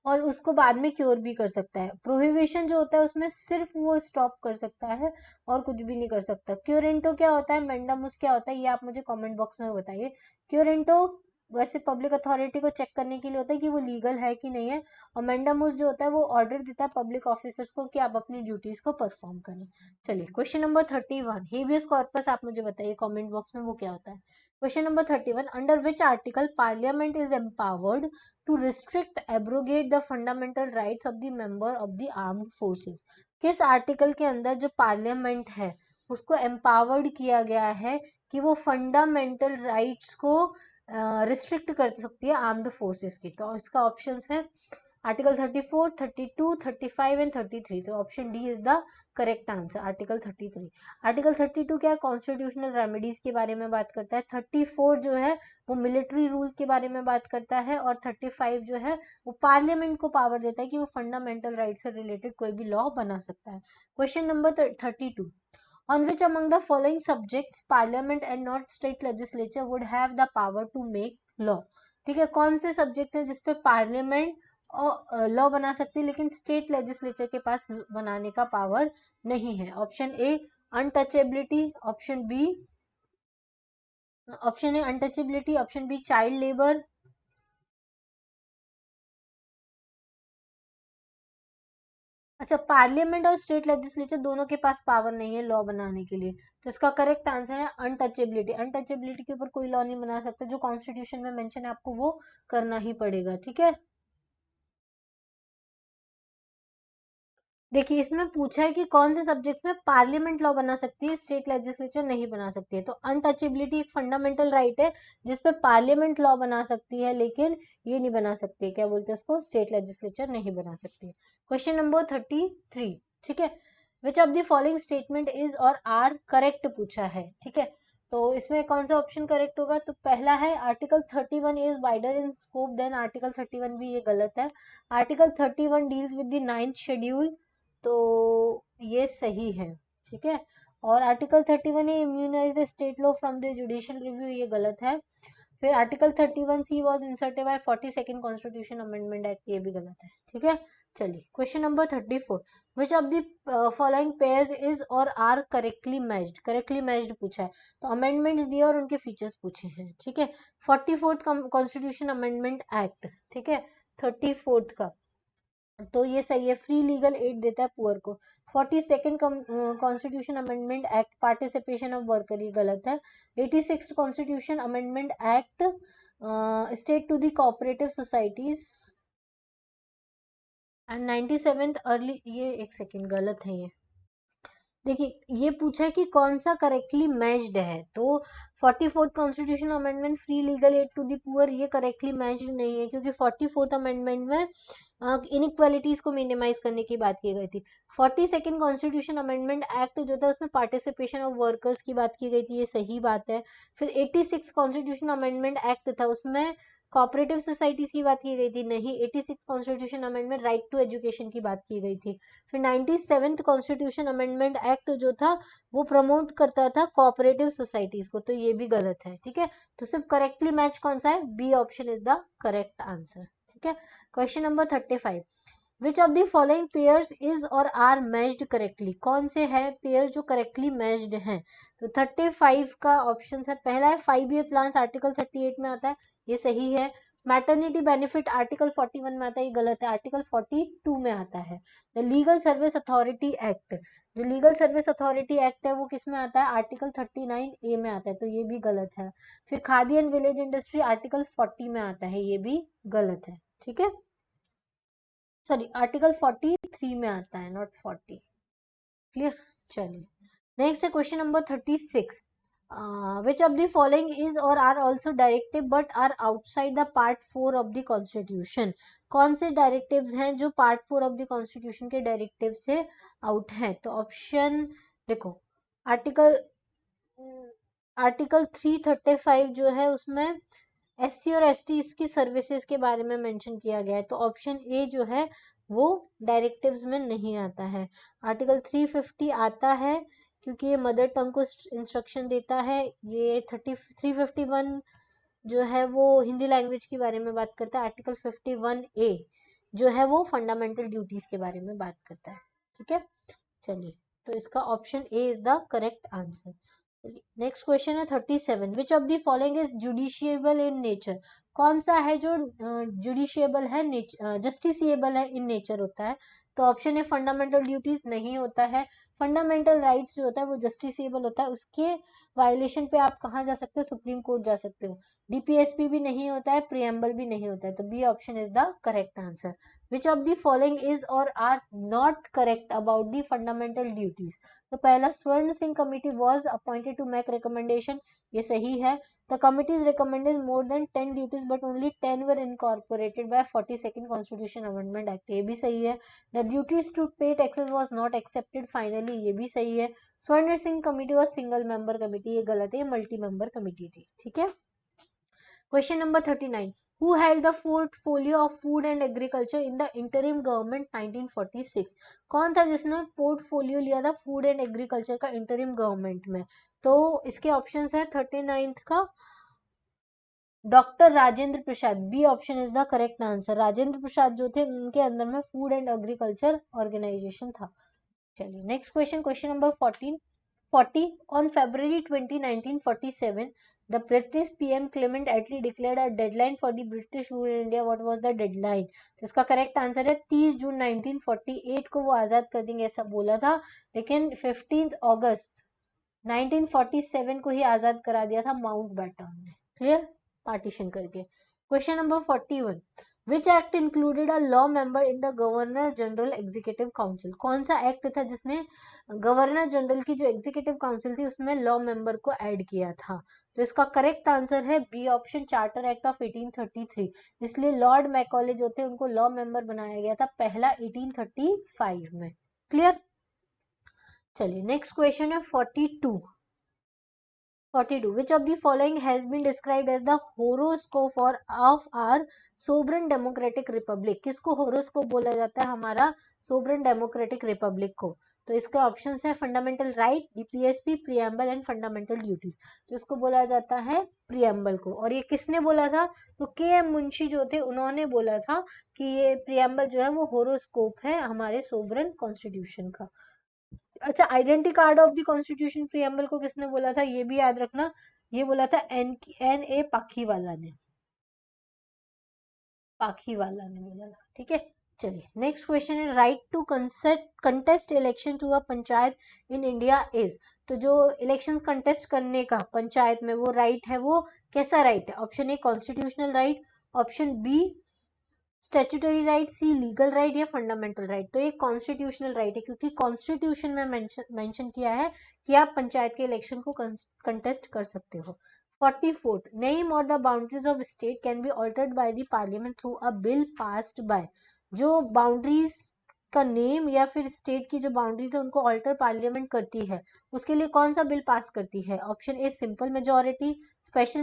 और उसको बाद में क्योर भी कर सकता है। प्रोहिबिशन जो होता है उसमें सिर्फ वो स्टॉप कर सकता है और कुछ भी नहीं कर सकता। क्योरेंटो क्या होता है, मेंडामुस क्या होता है, ये आप मुझे कमेंट बॉक्स में बताइए। क्योरेंटो वैसे पब्लिक अथॉरिटी को चेक करने के लिए होता है कि वो लीगल है कि नहीं है, और मेंडामुस जो होता है वो ऑर्डर देता है पब्लिक ऑफिसर्स को कि आप अपनी ड्यूटीज को परफॉर्म करें। चलिए क्वेश्चन नंबर 31, हेबियस कॉर्पस आप मुझे बताइए कमेंट बॉक्स में वो क्या होता है। Question number 31, under which article parliament is empowered to restrict abrogate the fundamental rights of the member of the armed forces? किस आर्टिकल के अंदर जो पार्लियामेंट है उसको एम्पावर्ड किया गया है कि वो फंडामेंटल राइट्स को रिस्ट्रिक्ट कर सकती है आर्म्ड फोर्सेस की? तो इसका ऑप्शन है आर्टिकल 34, 32, 35 एंड 33। तो option D is the correct answer, article 33। Article 32 क्या है? कॉन्स्टिट्यूशनल रेमेडीज के बारे में बात करता है। 34 जो है वो मिलिट्री रूल्स के बारे में बात करता है, और 35 जो है वो पार्लियामेंट को पावर देता है कि वो फंडामेंटल राइट से रिलेटेड कोई भी लॉ बना सकता है। Question number 32, on which among the following subjects parliament and not state legislature would have the power to make law? ठीक है, कौन से सब्जेक्ट है जिसपे पार्लियामेंट और लॉ बना सकती है लेकिन स्टेट लेजिस्लेचर के पास बनाने का पावर नहीं है? Option A untouchability, option A untouchability, option B child labour. अच्छा, पार्लियामेंट और स्टेट लेजिस्लेचर दोनों के पास पावर नहीं है लॉ बनाने के लिए, तो इसका करेक्ट आंसर है अनटचेबिलिटी। अनटचेबिलिटी के ऊपर कोई लॉ नहीं बना सकता, जो कॉन्स्टिट्यूशन में मेंशन है आपको वो करना ही पड़ेगा। ठीक है, देखिए इसमें पूछा है कि कौन से सब्जेक्ट्स में पार्लियामेंट लॉ बना सकती है, स्टेट लेजिस्लेचर नहीं बना सकती है। तो अनटचेबिलिटी एक फंडामेंटल राइट है जिसपे पार्लियामेंट लॉ बना सकती है, लेकिन ये नहीं बना सकती है, क्या बोलते हैं उसको, स्टेट लेजिस्लेचर नहीं बना सकती है। Question number 33। ठीक है, which of the following statement is or are correct पूछा है। ठीक है, तो इसमें कौन सा ऑप्शन करेक्ट होगा? तो पहला है article 31 is wider in scope than article 31 भी, ये गलत है। Article 31 deals with the 9th schedule, तो ये सही है। ठीक है, और article 31 A immunise the state law from the judicial review, ये गलत है। फिर article 31C was inserted by 42nd constitution amendment act, ये भी गलत है। ठीक है, चलिए question number 34, which of the following pairs is or are correctly matched? Correctly matched पूछा है, तो अमेंडमेंट्स दिए और उनके फीचर्स पूछे हैं। ठीक है, 44th कॉन्स्टिट्यूशन अमेंडमेंट एक्ट, ठीक है, 34th का, तो ये सही है, फ्री लीगल एड देता है पुअर को। 42nd constitution amendment act participation of worker, ये गलत है। 86th constitution amendment act state to the cooperative societies, and 97th early, ये एक सेकेंड गलत है ये। देखिए ये पूछा है कि कौन सा करेक्टली मैच्ड है, तो 44th constitution amendment free legal aid to the poor ये करेक्टली मैच्ड नहीं है, क्योंकि 44th अमेंडमेंट में इनइक्वालिटीज को मिनिमाइज करने की बात की गई थी। 42nd कॉन्स्टिट्यूशन अमेंडमेंट एक्ट जो था उसमें पार्टिसिपेशन ऑफ वर्कर्स की बात की गई थी, ये सही बात है। फिर 86 कॉन्स्टिट्यूशन अमेंडमेंट एक्ट था, उसमें कोऑपरेटिव सोसाइटीज की बात की गई थी, नहीं। 86 constitution amendment right to education की बात की गई थी। फिर 97th कॉन्स्टिट्यूशन अमेंडमेंट एक्ट जो था वो प्रमोट करता था कोऑपरेटिव सोसाइटीज को, तो ये भी गलत है, ठीक है। तो सिर्फ करेक्टली मैच कौन सा है, B option is the correct answer, ठीक है। Question number 35, which of the following pairs is or are matched correctly, कौन से है पेयर जो करेक्टली मैच्ड हैं। तो 35 का ऑप्शन है, पहला है 5 ईयर प्लान्स, आर्टिकल 38 में आता है, ये सही है। मैटरनिटी बेनिफिट आर्टिकल 41 में आता है, ये गलत है, आर्टिकल 42 में आता है। The legal service authority act, जो लीगल सर्विस अथॉरिटी एक्ट है वो किस में आता है, आर्टिकल 39A में आता है, तो ये भी गलत है। फिर khadi and village industry article 40 में आता है, ये भी गलत है, ठीक है। सॉरी, आर्टिकल 43 में आता है, नॉट 40, क्लियर। चलिए नेक्स्ट है question number 36, which of the following is or are also directive but are outside the part 4 of the constitution, कौन से डायरेक्टिव्स हैं जो पार्ट 4 ऑफ द कॉन्स्टिट्यूशन के डायरेक्टिव से आउट है। तो ऑप्शन देखो, आर्टिकल आर्टिकल 335 जो है उसमें एससी और एसटी इसकी सर्विसेज के बारे में मेंशन किया गया है, तो ऑप्शन ए जो है वो डायरेक्टिव्स में नहीं आता है। आर्टिकल 350 आता है क्योंकि ये मदर टंग को इंस्ट्रक्शन देता है। ये 351 जो है वो हिंदी लैंग्वेज के बारे में बात करता है। आर्टिकल 51A जो है वो फंडामेंटल ड्यूटीज के बारे में बात करता है, ठीक है। चलिए, तो इसका option A is the correct answer. Next question है 37, which of the following is justiciable in nature, कौन सा है जो जुडिशियबल है, जस्टिसिएबल है इन नेचर होता है। तो ऑप्शन है फंडामेंटल ड्यूटीज, नहीं होता है। फंडामेंटल राइट्स जो होता है वो जस्टिसिएबल होता है, उसके वायलेशन पे आप कहाँ जा सकते हो, सुप्रीम कोर्ट जा सकते हो। डीपीएसपी भी नहीं होता है, प्रियम्बल भी नहीं होता है, तो B option is the correct answer. Which of the following is or are not correct about the fundamental duties. तो पहला, Swaran Singh committee was appointed to make recommendation, ये सही है। The committees recommended more than 10 duties but only 10 were incorporated by 42nd constitution amendment act, ये भी सही है। The duties to pay taxes was not accepted finally, ये भी सही है। स्वर्ण Singh committee was single member committee, ये गलत है, ये मल्टी मेंबर कमिटी थी, ठीक है। Question number 39, who held the portfolio of food and agriculture in the interim government 1946, कौन था जिसने पोर्टफोलियो लिया था फूड एंड एग्रीकल्चर का इंटरिम गवर्नमेंट में। तो इसके ऑप्शंस है 39th का doctor Rajendra Prasad, B option is the correct answer. Rajendra Prasad जो थे उनके अंदर में फूड एंड एग्रीकल्चर ऑर्गेनाइजेशन था। चलिए next question, question number 40, on February 20, 1947, the British PM Clement Attlee declared a deadline for the British rule in India. What was the deadline? तो इसका correct answer है 30 जून 1948 को वो आज़ाद कर देंगे ऐसा बोला था, लेकिन 15 अगस्त 1947 को ही आज़ाद करा दिया था माउंट बैटन ने, क्लियर, पार्टीशन करके। Question number 41, which act included a law member in the governor general executive council, कौन सा एक्ट था जिसने गवर्नर जनरल की जो एग्जीक्यूटिव काउंसिल थी उसमें लॉ मेंबर को ऐड किया था। तो इसका करेक्ट आंसर है B option, charter act of 1833, इसलिए लॉर्ड मैकॉले जो थे उनको लॉ मेंबर बनाया गया था पहला 1835 में, क्लियर। चलिए नेक्स्ट क्वेश्चन है 42, which of the following has been described as the horoscope of our sovereign democratic republic, किसको horoscope बोला जाता है, हमारा sovereign democratic republic को। तो इसके ऑप्शंस है fundamental right, DPSP, preamble and fundamental duties. तो इसको बोला जाता है प्रियम्बल को, और ये किसने बोला था, तो के.एम. मुंशी जो थे उन्होंने बोला था कि ये प्रियम्बल जो है वो होरोस्कोप है हमारे सोवरेन कॉन्स्टिट्यूशन का। अच्छा, identity card of the constitution preamble को किसने बोला था, ये भी याद रखना, ये बोला था एन ए पाखीवाला ने, पाखीवाला ने बोला था, ठीक है। चलिए नेक्स्ट क्वेश्चन है, right to contest election to a panchayat in India is, तो जो इलेक्शन कंटेस्ट करने का पंचायत में वो राइट है, वो कैसा राइट है। Option A constitutional right, option B statutory right, C legal right या फंडामेंटल राइट। तो ये कॉन्स्टिट्यूशनल राइट है क्योंकि कॉन्स्टिट्यूशन में मेंशन किया है कि आप पंचायत के इलेक्शन को कंटेस्ट कर सकते हो। 44th, नेम और the boundaries of state can be altered by the parliament through a bill passed by, जो बाउंड्रीज का नेम या फिर स्टेट की जो बाउंड्रीज है उनको ऑल्टर पार्लियामेंट करती है, उसके लिए कौन सा बिल पास करती है? Option A simple majority, special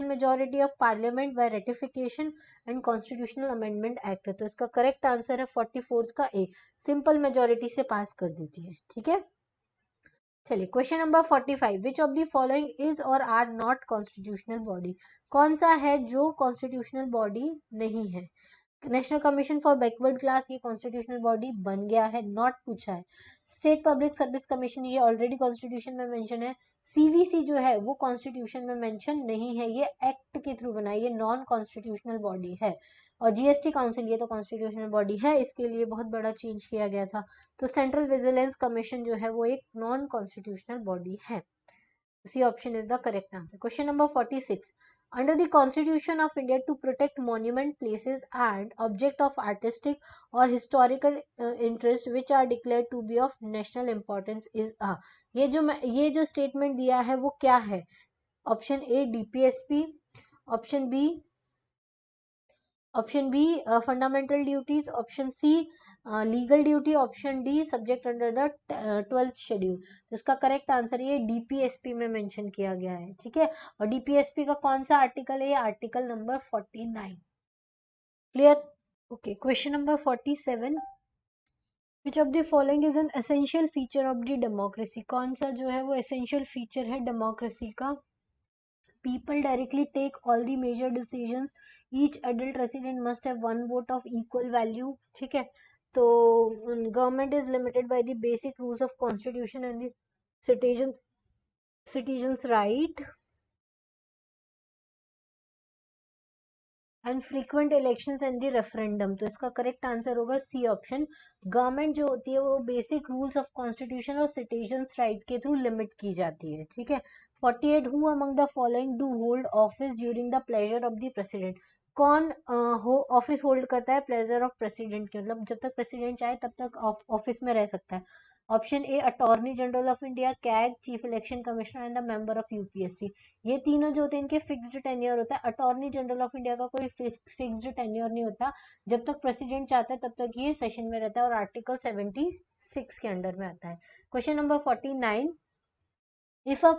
majority of parliament by ratification and constitutional amendment act. तो इसका करेक्ट आंसर है 44 का ए, सिंपल मेजोरिटी से पास कर देती है। ठीक है, चलिए question number 45, which of the following is or are not constitutional body? कौन सा है जो कॉन्स्टिट्यूशनल बॉडी नहीं है? National commission for backward class ये कॉन्स्टिट्यूशनल बॉडी बन गया है, नॉट पूछा है। स्टेट पब्लिक सर्विस कमीशन ये ऑलरेडी कॉन्स्टिट्यूशन में मेंशन है। सीवीसी जो है वो कॉन्स्टिट्यूशन में मेंशन नहीं है, ये एक्ट के थ्रू बना है, ये नॉन कॉन्स्टिट्यूशनल बॉडी है। और जीएसटी काउंसिल ये तो कॉन्स्टिट्यूशनल बॉडी है, इसके लिए बहुत बड़ा चेंज किया गया था। तो सेंट्रल विजिलेंस कमीशन जो है वो एक नॉन कॉन्स्टिट्यूशनल बॉडी है। C option is the correct answer. Question number 46, under the Constitution of India to protect monument places and object of artistic or historical interest which are declared to be of national importance is a, ये जो statement दिया है वो क्या है? Option A DPSP, option B fundamental duties, option C legal duty, option D subject under the 12th schedule. तो इसका correct answer ये डीपीएसपी में मेंशन किया गया है। ठीक है, और डीपीएसपी का कौन सा आर्टिकल है? ये article number 49। Clear? Okay, question number 47, which of the following is an essential feature of the democracy? कौन सा जो है वो एसेंशियल फीचर है डेमोक्रेसी का? People directly take all the major decisions. Each adult resident must have one vote of equal value. ठीक है, तो government is limited by the basic rules of constitution and the citizens right and frequent elections and the referendum. तो इसका correct answer होगा C option. Government जो होती है वो बेसिक रूल्स ऑफ कॉन्स्टिट्यूशन और सिटीजन्स राइट के थ्रू लिमिट की जाती है। ठीक है, 48, who among the following do hold office during the pleasure of the president? कौन ऑफिस होल्ड करता है प्लेजर ऑफ प्रेसिडेंट के, मतलब जब तक प्रेसिडेंट चाहे तब तक ऑफिस में रह सकता है? Option A attorney general of India, CAG, chief election commissioner and the member of UPSC. ये तीनों जो होते हैं इनके फिक्स्ड टेन्योर होता है। अटॉर्नी जनरल ऑफ इंडिया का कोई फिक्स्ड टेन्योर नहीं होता, जब तक प्रेसिडेंट चाहता है तब तक ये सेशन में रहता है और आर्टिकल 76 के अंडर में आता है। Question number 49, if a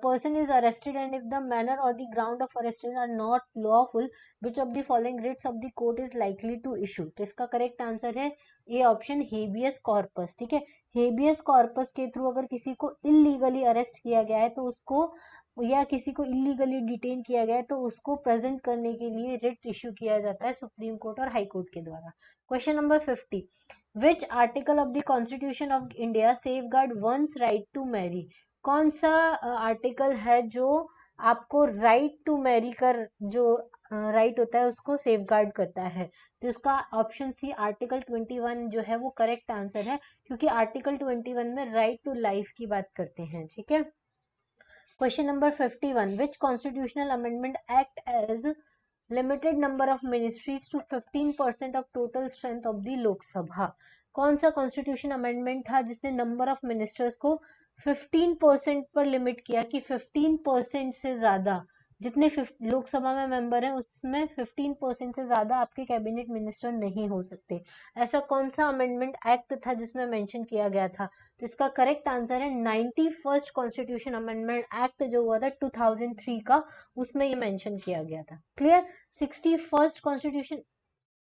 person is arrested and if the manner or the ground of arrestation are not lawful, which of the following writs of the court is likely to issue? तो इसका correct answer है A option habeas corpus. ठीक है, habeas corpus के through अगर किसी को illegally arrest किया गया है तो उसको, या किसी को इलीगली डिटेन किया गया है तो उसको प्रेजेंट करने के लिए रिट इश्यू किया जाता है सुप्रीम कोर्ट और हाई कोर्ट के द्वारा। Question number 50, which article of the constitution of India safeguard one's right to marry? कौन सा आर्टिकल है जो आपको राइट टू मैरी कर जो राइट होता है उसको सेफगार्ड करता है? तो इसका ऑप्शन सी आर्टिकल 21 जो है वो करेक्ट आंसर है, क्योंकि आर्टिकल 21 में राइट टू लाइफ की बात करते हैं। ठीक है, question number 51, which constitutional amendment act as limited number of ministries to 15% of total strength of the Lok Sabha? कौन सा कॉन्स्टिट्यूशन अमेंडमेंट था जिसने नंबर ऑफ मिनिस्टर्स को 15% पर लिमिट किया, कि 15% से ज्यादा जितने लोकसभा में मेंबर हैं उसमें 15% से ज्यादा आपके कैबिनेट मिनिस्टर नहीं हो सकते? ऐसा कौन सा अमेंडमेंट एक्ट था जिसमें मेंशन किया गया था? तो इसका करेक्ट आंसर है 91st कॉन्स्टिट्यूशन अमेंडमेंट एक्ट जो हुआ था 2003 का, उसमें ये मेंशन किया गया था। क्लियर? 61st कॉन्स्टिट्यूशन,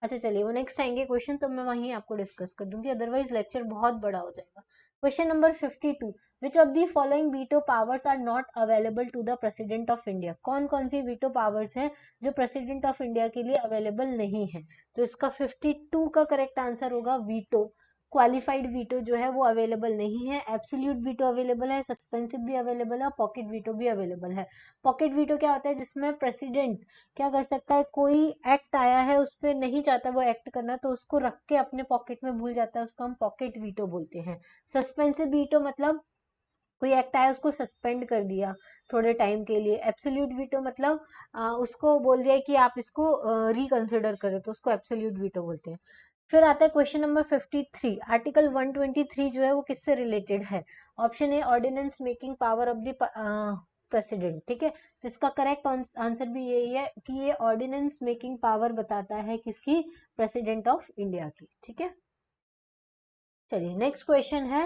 अच्छा चलिए वो नेक्स्ट आएंगे क्वेश्चन तो मैं वहीं आपको डिस्कस कर दूंगी, अदरवाइज लेक्चर बहुत बड़ा हो जाएगा। Question number 52, which of the following veto powers are not available to the president of India? कौन कौन सी वीटो पावर्स हैं जो प्रेसिडेंट ऑफ इंडिया के लिए अवेलेबल नहीं है? तो इसका 52 का करेक्ट आंसर होगा वीटो। क्वालिफाइड वीटो जो है वो अवेलेबल नहीं है, एब्सोल्यूट वीटो अवेलेबल है, सस्पेंसिव भी अवेलेबल है, पॉकेट वीटो भी अवेलेबल है। पॉकेट वीटो क्या होता है? जिसमें प्रेसिडेंट क्या कर सकता है, कोई एक्ट आया है उस पर नहीं चाहता वो एक्ट करना तो उसको रख के अपने पॉकेट में भूल जाता है, उसको हम पॉकेट वीटो बोलते हैं। सस्पेंसिव वीटो मतलब कोई एक्ट आया उसको सस्पेंड कर दिया थोड़े टाइम के लिए। एब्सोल्यूट वीटो मतलब उसको बोल दिया कि आप इसको रिकंसिडर करें, तो उसको एब्सोल्यूट वीटो बोलते हैं। फिर आता है क्वेश्चन नंबर 53, आर्टिकल 123 जो है वो किससे रिलेटेड है? Option A ordinance making power of the president, ठीक है। तो इसका करेक्ट आंसर भी यही है कि ये ऑर्डिनेंस मेकिंग पावर बताता है किसकी, प्रेसिडेंट ऑफ इंडिया की, ठीक है। चलिए नेक्स्ट क्वेश्चन है,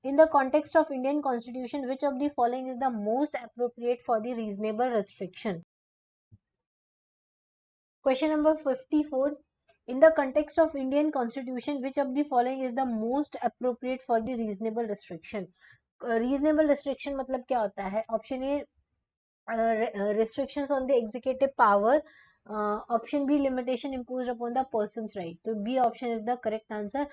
in the context of Indian constitution which of the following is the most appropriate for the reasonable restriction. Question number 54, in the context of Indian constitution which of the following is the most appropriate for the reasonable restriction। reasonable restriction मतलब क्या होता है? Option A restrictions on the executive power, option B limitation imposed upon the person's right। तो B option is the correct answer.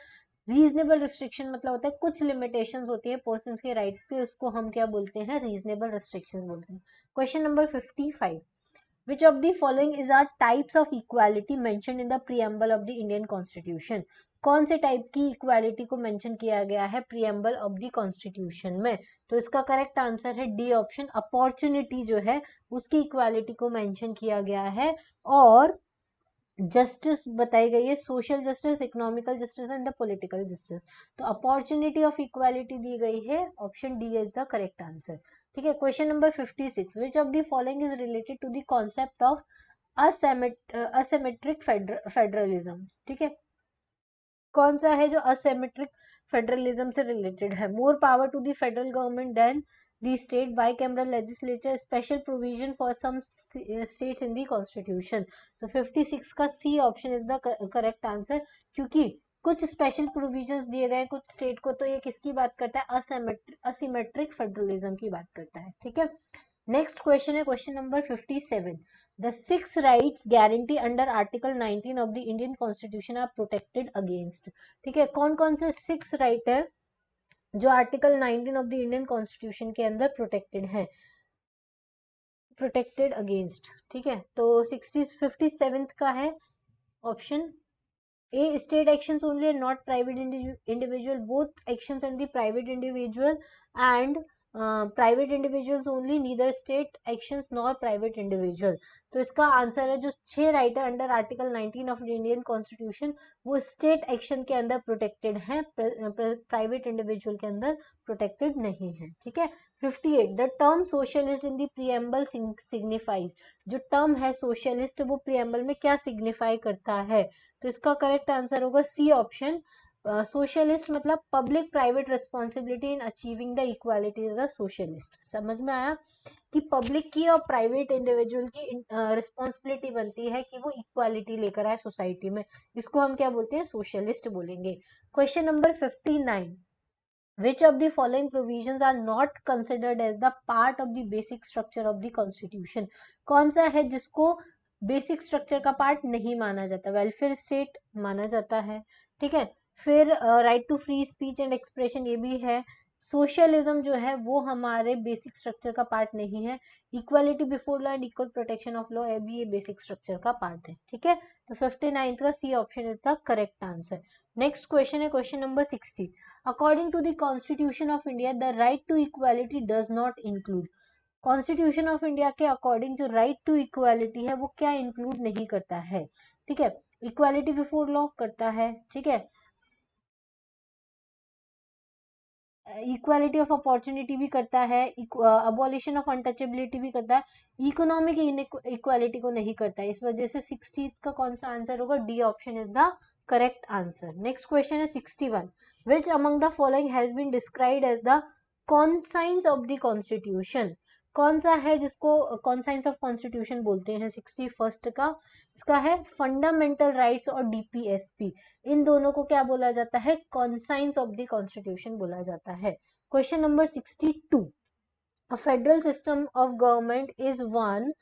Reasonable restriction मतलब होता है कुछ limitations होती है पर्सन्स के राइट पे, उसको हम क्या बोलते हैं, रीजनेबल रिस्ट्रिक्शंस बोलते हैं। Question number 55, which of the following is our types of equality mentioned in the preamble of the Indian Constitution। कौन से टाइप की इक्वालिटी को मेंशन किया गया है प्रीएम्बल ऑफ द कॉन्स्टिट्यूशन में? तो इसका करेक्ट आंसर है डी ऑप्शन, अपॉर्चुनिटी जो है उसकी इक्वालिटी को मेंशन किया गया है, और जस्टिस बताई गई है, social justice, economical justice and the political justice. तो अपॉर्चुनिटी ऑफ इक्वालिटी दी गई है, option D is the correct answer, ठीक है। Question number 56, which of the following is related to the concept of asymmetric federalism, ठीक है। कौन सा है जो असिमेट्रिक फेडरलिज्म से रिलेटेड है? More power to the federal government than the state, bicameral legislature, special provision for some states in the constitution. तो 56 का C option is the correct answer, क्योंकि कुछ स्पेशल प्रोविजंस दिए गए कुछ स्टेट को, तो ये किसकी बात करता है, असिमेट्रिक फेडरलिज्म की बात करता है, ठीक है। नेक्स्ट क्वेश्चन है question number 57, the 6 rights guarantee under article 19 of the Indian Constitution are protected against, ठीक है। कौन कौन से 6 राइट है जो article 19 of the Indian constitution के अंदर प्रोटेक्टेड है, प्रोटेक्टेड अगेंस्ट, ठीक है। तो 57th का है option A, state actions only and not private individual, both actions and the private individual and private individuals only, neither state actions nor private individual. तो इसका आंसर है जो 6 राइट है under article 19 of the Indian constitution, वो state action के अंदर protected है, private individual के अंदर प्रोटेक्टेड नहीं है, ठीक है। 58, the term socialist in the preamble signifies, जो टर्म है सोशलिस्ट वो प्रीएम्बल में क्या सिग्निफाई करता है? तो इसका करेक्ट आंसर होगा सी ऑप्शन, सोशलिस्ट मतलब public private responsibility in achieving the equality is the socialist. समझ में आया कि पब्लिक की और प्राइवेट इंडिविजुअल की रिस्पॉन्सिबिलिटी बनती है कि वो इक्वालिटी लेकर आए सोसाइटी में, इसको हम क्या बोलते हैं, सोशलिस्ट बोलेंगे। Question number 59, which of the following provisions are not considered as the part of the basic structure of the constitution। कौन सा है जिसको बेसिक स्ट्रक्चर का पार्ट नहीं माना जाता? वेलफेयर स्टेट माना जाता है, ठीक है। फिर right to free speech and expression ये भी है। सोशलिज्म जो है वो हमारे बेसिक स्ट्रक्चर का पार्ट नहीं है। Equality before law and equal protection of law, ये भी ये बेसिक स्ट्रक्चर का पार्ट है, ठीक है। तो 59 का C option is the correct answer. Next question है question number 60, according to the constitution of India the right to equality does not include. Constitution of India के अकॉर्डिंग जो राइट टू इक्वालिटी है वो क्या इंक्लूड नहीं करता है, ठीक है। इक्वालिटी बिफोर लॉ करता है, ठीक है, इक्वालिटी ऑफ अपॉर्चुनिटी भी करता है, अबॉलिशन ऑफ अनटचेबिलिटी भी करता है, इकोनॉमिक इक्वालिटी को नहीं करता है। इस वजह से 60 का कौन सा आंसर होगा, D option is the correct answer. Next question है 61, which among the following has been described as the conscience of the constitution. कौन सा है जिसको कॉन्साइंस ऑफ कॉन्स्टिट्यूशन बोलते हैं? 61st का इसका है फंडामेंटल राइट्स और डीपीएसपी, इन दोनों को क्या बोला जाता है? कॉन्साइंस ऑफ द कॉन्स्टिट्यूशन बोला जाता है। Question number 62, a federal system of government is one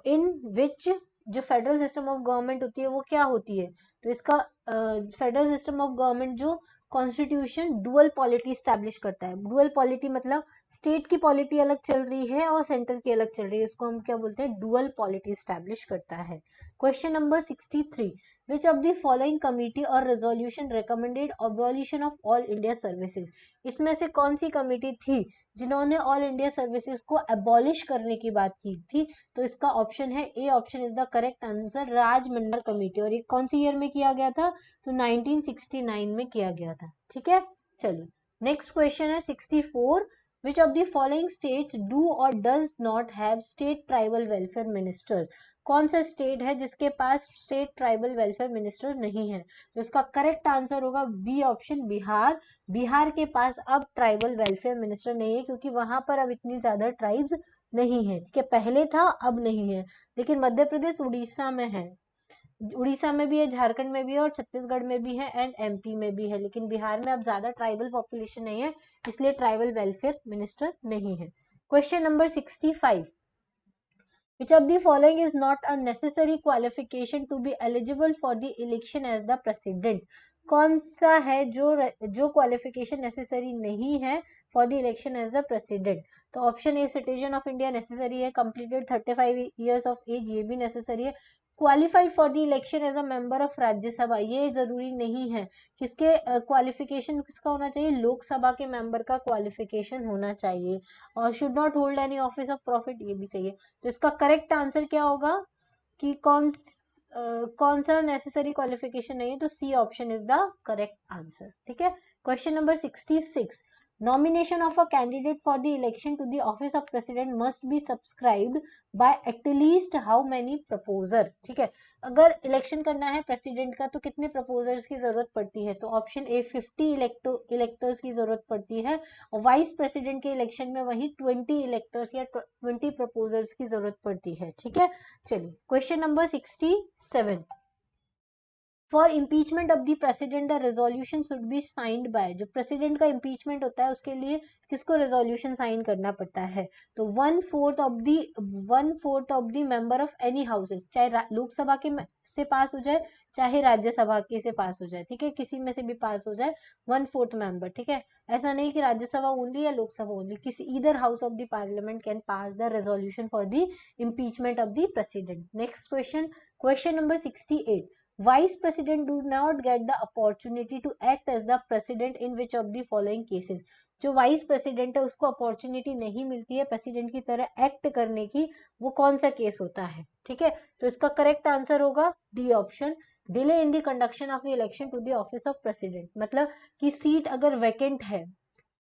in which, जो फेडरल सिस्टम ऑफ गवर्नमेंट होती है वो क्या होती है? तो इसका फेडरल सिस्टम ऑफ गवर्नमेंट जो कॉन्स्टिट्यूशन डुअल पॉलिटी स्टैब्लिश करता है। डुअल पॉलिटी मतलब स्टेट की पॉलिटी अलग चल रही है और सेंटर की अलग चल रही है, इसको हम क्या बोलते हैं? डुअल पॉलिटी स्टैब्लिश करता है। Question number 63, which of the following committee or resolution recommended abolition of all India services. इसमें से कौन सी कमिटी थी जिन्होंने ऑल इंडिया सर्विसेज को अबॉलिश करने की बात की थी? तो इसका ऑप्शन है A option is the correct answer, Rajmandal committee. और ये कौन सी ईयर में किया गया था? तो 1969 में किया गया था, ठीक है। चलिए नेक्स्ट क्वेश्चन है 64, which of the following states do or does not have state tribal welfare minister? कौन सा स्टेट है जिसके पास स्टेट ट्राइबल वेलफेयर मिनिस्टर नहीं है? तो इसका करेक्ट आंसर होगा बी ऑप्शन, बिहार। बिहार के पास अब ट्राइबल वेलफेयर मिनिस्टर नहीं है, क्योंकि वहां पर अब इतनी ज्यादा ट्राइब्स नहीं है, ठीक है, पहले था अब नहीं है। लेकिन मध्य प्रदेश, उड़ीसा में है, उड़ीसा में भी है, झारखंड में भी है, और छत्तीसगढ़ में भी है, एंड एमपी में भी है। लेकिन बिहार में अब ज्यादा ट्राइबल पॉपुलेशन नहीं है, इसलिए ट्राइबल वेलफेयर मिनिस्टर नहीं है। Question number 65, which of the following is not a necessary qualification to be eligible for the election as the president? कौन सा है जो क्वालिफिकेशन नेसेसरी नहीं है for the election as the president? तो option A citizen of India necessary है, completed 35 years of age ये भी नेसेसरी है, qualified for the election as a member of Rajya Sabha ये जरूरी नहीं है। किसके क्वालिफिकेशन किसका होना चाहिए? लोकसभा के मेंबर का क्वालिफिकेशन होना चाहिए, और should not hold any office of profit ये भी सही है। तो इसका करेक्ट आंसर क्या होगा कि कौन सा नेसेसरी क्वालिफिकेशन नहीं है? तो C option is the correct answer, ठीक है। Question number 66, nomination of a candidate for the election to the office of president must be subscribed by at least how many proposer? ठीक है, अगर election करना है प्रेसिडेंट का तो कितने प्रपोजर्स की जरूरत पड़ती है? तो ऑप्शन ए 50 इलेक्टर्स की जरूरत पड़ती है, और वाइस प्रेसिडेंट के इलेक्शन में वही 20 इलेक्टर्स या 20 प्रपोजर्स की जरूरत पड़ती है, ठीक है। चलिए question number 67, for impeachment of the president the resolution should be signed by? जो प्रेसिडेंट का इम्पीचमेंट होता है उसके लिए किसको रेजोल्यूशन साइन करना पड़ता है? तो 1/4 of the member of any houses, चाहे लोकसभा के से पास हो जाए चाहे राज्यसभा के से पास हो जाए, ठीक है, किसी में से भी पास हो जाए 1/4 मेंबर, ठीक है। ऐसा नहीं कि राज्यसभा ओनली या लोकसभा ओनली, किसी either house of the parliament can pass the resolution for the impeachment of the president. Next question, question number 68, vice president do not get the opportunity to act as the president in which of the following cases? जो vice president है उसको opportunity नहीं मिलती है president की तरह act करने की, वो कौन सा केस होता है? ठीक है, तो इसका करेक्ट आंसर होगा D option, delay in the conduction of the election to the office of president. मतलब कि सीट अगर वैकेंट है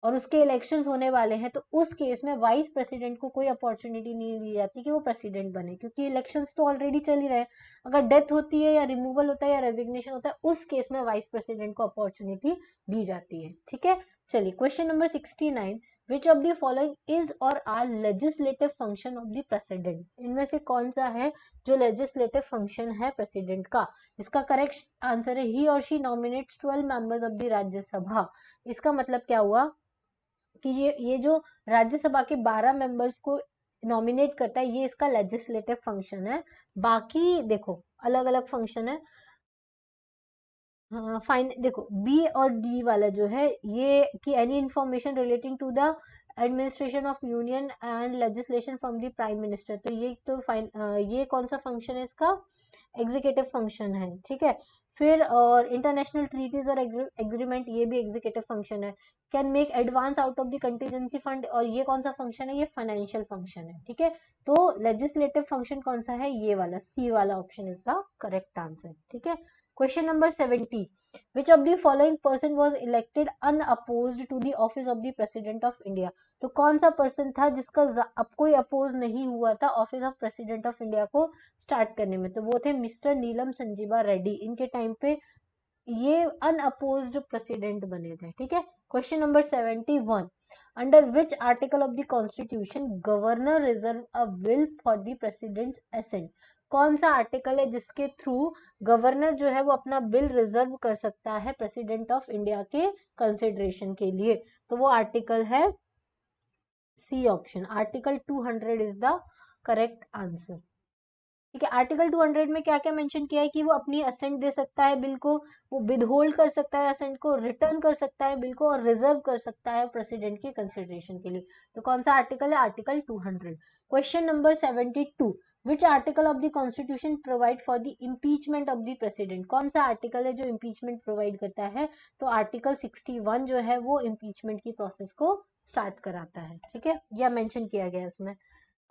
और उसके इलेक्शंस होने वाले हैं तो उस केस में वाइस प्रेसिडेंट को कोई अपॉर्चुनिटी नहीं दी जाती कि वो प्रेसिडेंट बने, क्योंकि इलेक्शंस तो ऑलरेडी चल ही रहे हैं। अगर डेथ होती है या रिमूवल होता है या रेजिग्नेशन होता है उस केस में वाइस प्रेसिडेंट को अपॉर्चुनिटी दी जाती है, ठीक है। चलिए question number 69, which of the following is or are legislative function of the president? इनमें से कौन सा है जो लेजिस्लेटिव फंक्शन है प्रेसिडेंट का? इसका करेक्ट आंसर है ही और she nominates 12 members of the Rajya Sabha. इसका मतलब क्या हुआ कि ये जो राज्यसभा के 12 मेंबर्स को नॉमिनेट करता है ये इसका लेजिस्लेटिव फंक्शन है। बाकी देखो अलग अलग फंक्शन है। हाँ फाइन, देखो बी और डी वाला जो है ये कि any information relating to the administration of union and legislation from the prime minister, तो ये तो फाइन, ये कौन सा फंक्शन है इसका? एग्जीक्यूटिव फंक्शन है, ठीक है। फिर और इंटरनेशनल ट्रीटीज और एग्रीमेंट ये भी एग्जीक्यूटिव फंक्शन है। Can make advance out of the contingency fund, और ये कौन सा फंक्शन है? ये फाइनेंशियल फंक्शन है, ठीक है। तो लेजिस्लेटिव फंक्शन कौन सा है? ये वाला सी वाला option is the correct answer, ठीक है। Question number 70, which of the following person was elected unopposed to the office of the president of India? तो कौन सा पर्सन था जिसका अब कोई अपोज नहीं हुआ था office of president of India को स्टार्ट करने में? तो वो थे मिस्टर नीलम संजीवा रेड्डी। इनके टाइम पे ये अनअपोज्ड प्रेसिडेंट बने थे, ठीक है। Question number 71, under which article of the constitution governor reserve a bill for the president's assent? कौन सा आर्टिकल है जिसके थ्रू गवर्नर जो है वो अपना बिल रिजर्व कर सकता है प्रेसिडेंट ऑफ इंडिया के कंसिडरेशन के लिए? तो वो आर्टिकल है C option, article 200 is the correct answer, ठीक है। आर्टिकल 200 में क्या क्या मेंशन किया है कि वो अपनी असेंट दे सकता है बिल को, वो विदहोल्ड कर सकता है असेंट को, रिटर्न कर सकता है बिल को, और रिजर्व कर सकता है प्रेसिडेंट के कंसिडरेशन के लिए। तो कौन सा आर्टिकल है? Article 200। Question number 72, which article of the constitution provide for the impeachment of the president? कौन सा आर्टिकल है जो इम्पीचमेंट प्रोवाइड करता है? तो आर्टिकल 61 जो है वो इम्पीचमेंट की प्रोसेस को स्टार्ट कराता है, ठीक है, या मेंशन किया गया है उसमें।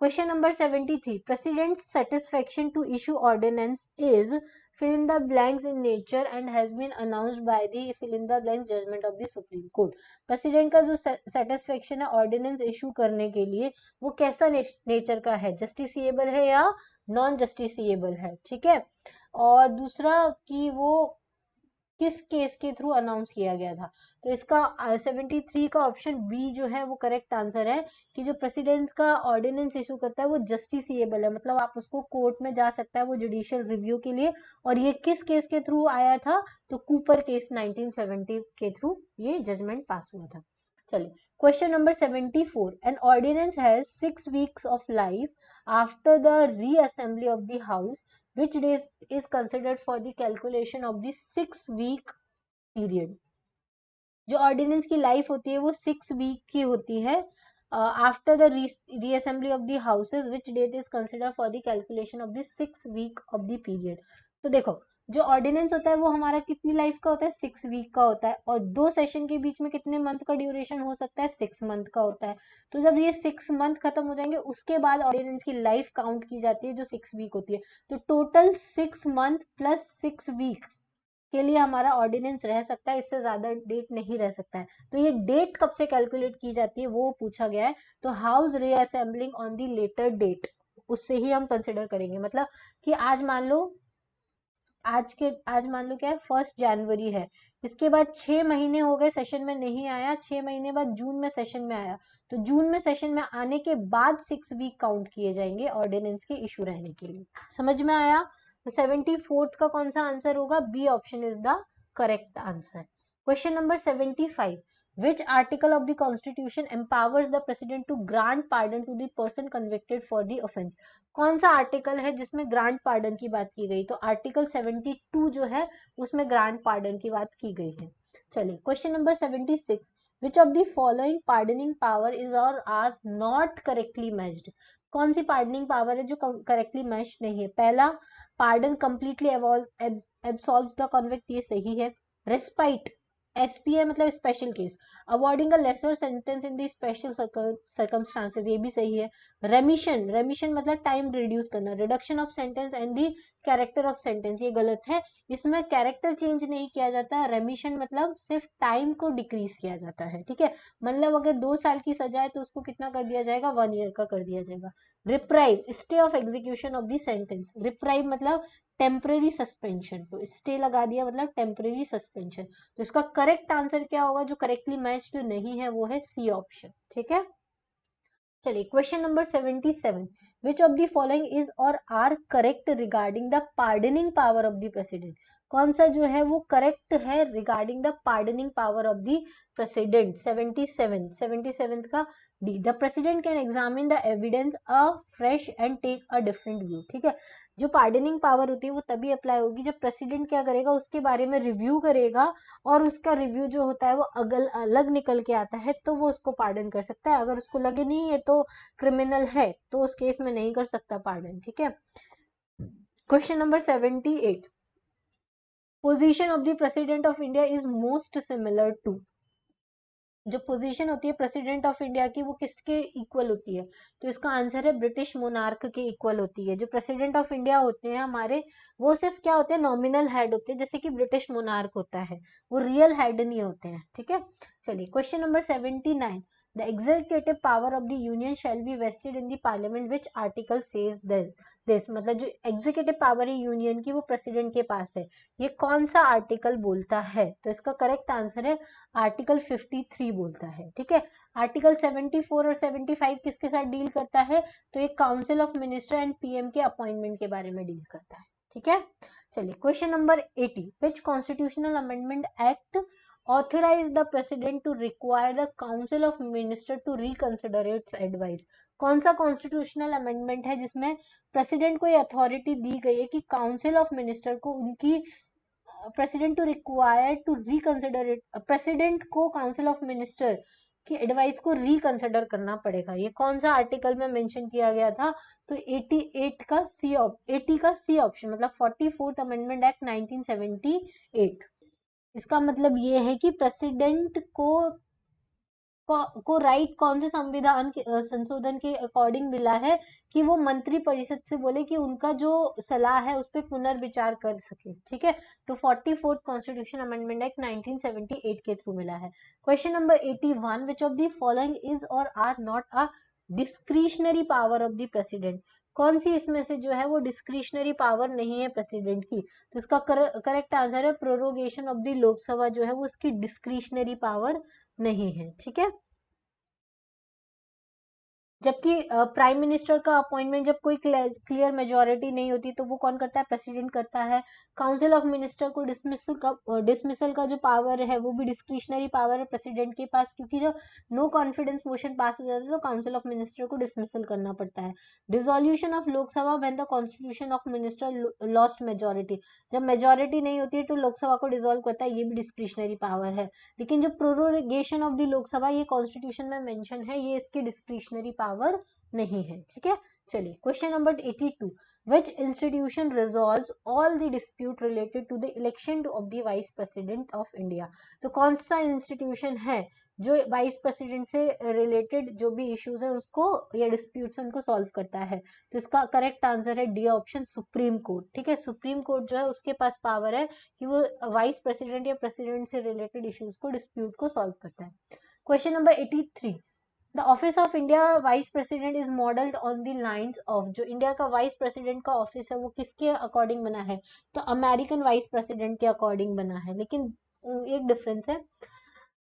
Question number 73. President's satisfaction to issue ordinance is fill in the blanks in nature and has been announced by the fill in the blanks judgment of the Supreme Court. President का जो satisfaction है ordinance issue करने के लिए वो कैसा nature का है, जस्टिसिएबल है या नॉन जस्टिसिएबल है, ठीक है। और दूसरा कि वो किस केस के थ्रू अनाउंस किया गया था। तो इसका 73 का ऑप्शन बी जो है वो करेक्ट आंसर है कि जो प्रेसिडेंट का ऑर्डिनेंस इशू करता है वो जस्टिसिएबल है, मतलब आप उसको कोर्ट में जा सकता है वो जुडिशियल रिव्यू के लिए। और ये किस केस के थ्रू आया था, तो कूपर केस 1970 के थ्रू ये जजमेंट पास हुआ था। चलिए question number 74. An ordinance has 6 weeks of life after the reassembly of the house which days is considered for the calculation of the 6 week period। जो ऑर्डिनेंस की लाइफ होती है वो 6 वीक की होती है after the reassembly of the houses which date is consider for the calculation of the 6 week of the period. तो देखो जो ऑर्डिनेंस होता है वो हमारा कितनी लाइफ का होता है, 6 वीक का होता है, और 2 सेशन के बीच में कितने मंथ का ड्यूरेशन हो सकता है, 6 मंथ का होता है। तो जब ये 6 मंथ खत्म हो जाएंगे उसके बाद ऑर्डिनेंस की लाइफ काउंट की जाती है जो 6 वीक होती है। तो टोटल 6 मंथ प्लस 6 वीक के लिए हमारा ऑर्डिनेंस रह सकता है, इससे ज्यादा डेट नहीं रह सकता है। तो ये डेट कब से कैलकुलेट की जाती है वो पूछा गया है। तो house reassembling on the later date उससे ही हम कंसिडर करेंगे, मतलब कि आज मान लो आज मान लो क्या है 1 जनवरी है, इसके बाद 6 महीने हो गए सेशन में नहीं आया, 6 महीने बाद जून में सेशन में आया, तो जून में सेशन में आने के बाद 6 वीक काउंट किए जाएंगे ऑर्डिनेंस के इशू रहने के लिए। समझ में आया। तो 74th का कौन सा आंसर होगा, B option is the correct answer. Question number 75. Which article of the Constitution empowers the President to grant pardon to the person convicted for the offence? कौन सा आर्टिकल है जिसमें ग्रांट पार्डन की बात की गई, तो आर्टिकल 72 जो है उसमें ग्रांट पार्डन की बात की गई है। चलिए question number 76. Which of the following pardoning power is or are not correctly matched? कौन सी पार्डनिंग पावर है जो करेक्टली मैच नहीं है। पहला, पार्डन कंप्लीटली एब्सॉल्व्स द कॉन्विक्ट, ये सही है। रेस्पाइट, एसपीए मतलब special case, awarding a lesser sentence in the special circumstances, ये भी सही है। रेमिशन, रेमिशन मतलब टाइम रिड्यूस करना, reduction of sentence and the character of sentence, ये गलत है, इसमें कैरेक्टर चेंज नहीं किया जाता। रेमिशन मतलब सिर्फ टाइम को डिक्रीज किया जाता है, ठीक है। मतलब अगर 2 साल की सजा है तो उसको कितना कर दिया जाएगा, 1 ईयर का कर दिया जाएगा। Reprieve, stay of execution of the sentence, reprieve मतलब टेम्परेरी सस्पेंशन, तो स्टे लगा दिया मतलब टेम्परेरी सस्पेंशन। तो इसका करेक्ट आंसर क्या होगा, जो करेक्टली मैच्ड नहीं है वो है सी ऑप्शन, ठीक है। चलिए question number 77. Which of the following is or are correct regarding the pardoning power of the president? कौन सा जो है वो करेक्ट है regarding the pardoning power of the president. 77 का D, the president can examine the evidence afresh and take a different view, ठीक है। जो पार्डनिंग पावर होती है वो तभी अप्लाई होगी जब प्रेसिडेंट क्या करेगा, उसके बारे में रिव्यू करेगा और उसका रिव्यू जो होता है वो अलग निकल के आता है तो वो उसको पार्डन कर सकता है। अगर उसको लगे नहीं है तो क्रिमिनल है तो उस केस में नहीं कर सकता पार्डन, ठीक है। Question number 78. Position of the president of India is most similar to, जो पोजीशन होती है प्रेसिडेंट ऑफ इंडिया की वो किसके इक्वल होती है, तो इसका आंसर है ब्रिटिश मोनार्क के इक्वल होती है। जो प्रेसिडेंट ऑफ इंडिया होते हैं हमारे वो सिर्फ क्या होते हैं, नॉमिनल हेड होते हैं, जैसे कि ब्रिटिश मोनार्क होता है, वो रियल हेड नहीं होते हैं, ठीक है। चलिए question number 79. The executive power of the union shall be vested in the parliament which article says this, मतलब जो एग्जीक्यूटिव पावर है यूनियन की वो प्रेसिडेंट के पास है, ये कौन सा आर्टिकल बोलता है, तो इसका करेक्ट आंसर है आर्टिकल 53 बोलता है, ठीक है। आर्टिकल 74 और 75 किसके साथ डील करता है, तो ये council of minister and PM के अपॉइंटमेंट के बारे में डील करता है, ठीक है। चलिए question number 80. Which constitutional amendment act authorize the president to require the council of minister to reconsider its advice? कौन सा कॉन्स्टिट्यूशनल अमेंडमेंट है जिसमें प्रेसिडेंट को ये अथॉरिटी दी गई है कि काउंसिल ऑफ मिनिस्टर को उनकी president to require to reconsider it, president को काउंसिल ऑफ मिनिस्टर की एडवाइस को रिकंसिडर करना पड़ेगा, ये कौन सा आर्टिकल में मेंशन किया गया था, तो 80 का सी ऑप्शन, मतलब 44th अमेंडमेंट एक्ट 1978। इसका मतलब ये है कि प्रेसिडेंट को को राइट कौन से संविधान के संशोधन के अकॉर्डिंग मिला है कि वो मंत्री परिषद से बोले कि उनका जो सलाह है उस पर पुनर्विचार कर सके, ठीक है। तो 44th कॉन्स्टिट्यूशन अमेंडमेंट एक्ट 1978 के थ्रू मिला है। Question number 81, which of the following is or are not a discretionary power of the president? कौन सी इसमें से जो है वो डिस्क्रिशनरी पावर नहीं है प्रेसिडेंट की? तो इसका करेक्ट आंसर है प्रोरोगेशन ऑफ द लोकसभा जो है वो उसकी डिस्क्रिशनरी पावर नहीं है, ठीक है। जबकि प्राइम मिनिस्टर का अपॉइंटमेंट जब कोई क्लियर मेजोरिटी नहीं होती तो वो कौन करता है? प्रेसिडेंट करता है। काउंसिल ऑफ मिनिस्टर को डिसमिसल का जो पावर है वो भी डिस्क्रिशनरी पावर है प्रेसिडेंट के पास, क्योंकि जब नो कॉन्फिडेंस मोशन पास हो जाता है तो काउंसिल ऑफ मिनिस्टर को डिसमिसल करना पड़ता है। Dissolution of Lok Sabha when the constitution of minister lost majority, जब मेजोरिटी नहीं होती है तो लोकसभा को डिसॉल्व करता है, ये भी डिस्क्रिशनरी पावर है। लेकिन जो प्रोरोगेशन ऑफ द लोकसभा ये कॉन्स्टिट्यूशन में मेंशन है, ये इसकी डिस्क्रिशनरी पावर नहीं है, ठीक है। चलिए question number 82, which institution resolves all the dispute related to the election of the vice president of India? तो कौन सा इंस्टीट्यूशन है जो वाइस प्रेसिडेंट से रिलेटेड जो भी इश्यूज है उसको या डिस्प्यूट्स उनको सॉल्व करता है? तो इसका करेक्ट आंसर है डी ऑप्शन, सुप्रीम कोर्ट, ठीक है। सुप्रीम कोर्ट जो है उसके पास पावर है कि वो वाइस प्रेसिडेंट या प्रेसिडेंट से रिलेटेड इश्यूज को डिस्प्यूट को सॉल्व करता है। Question number 83, the office of India vice president is modelled on the lines of, जो इंडिया का वाइस प्रेसिडेंट का ऑफिस है वो किसके अकॉर्डिंग बना है? तो अमेरिकन वाइस प्रेसिडेंट के अकॉर्डिंग बना है। लेकिन एक डिफरेंस है,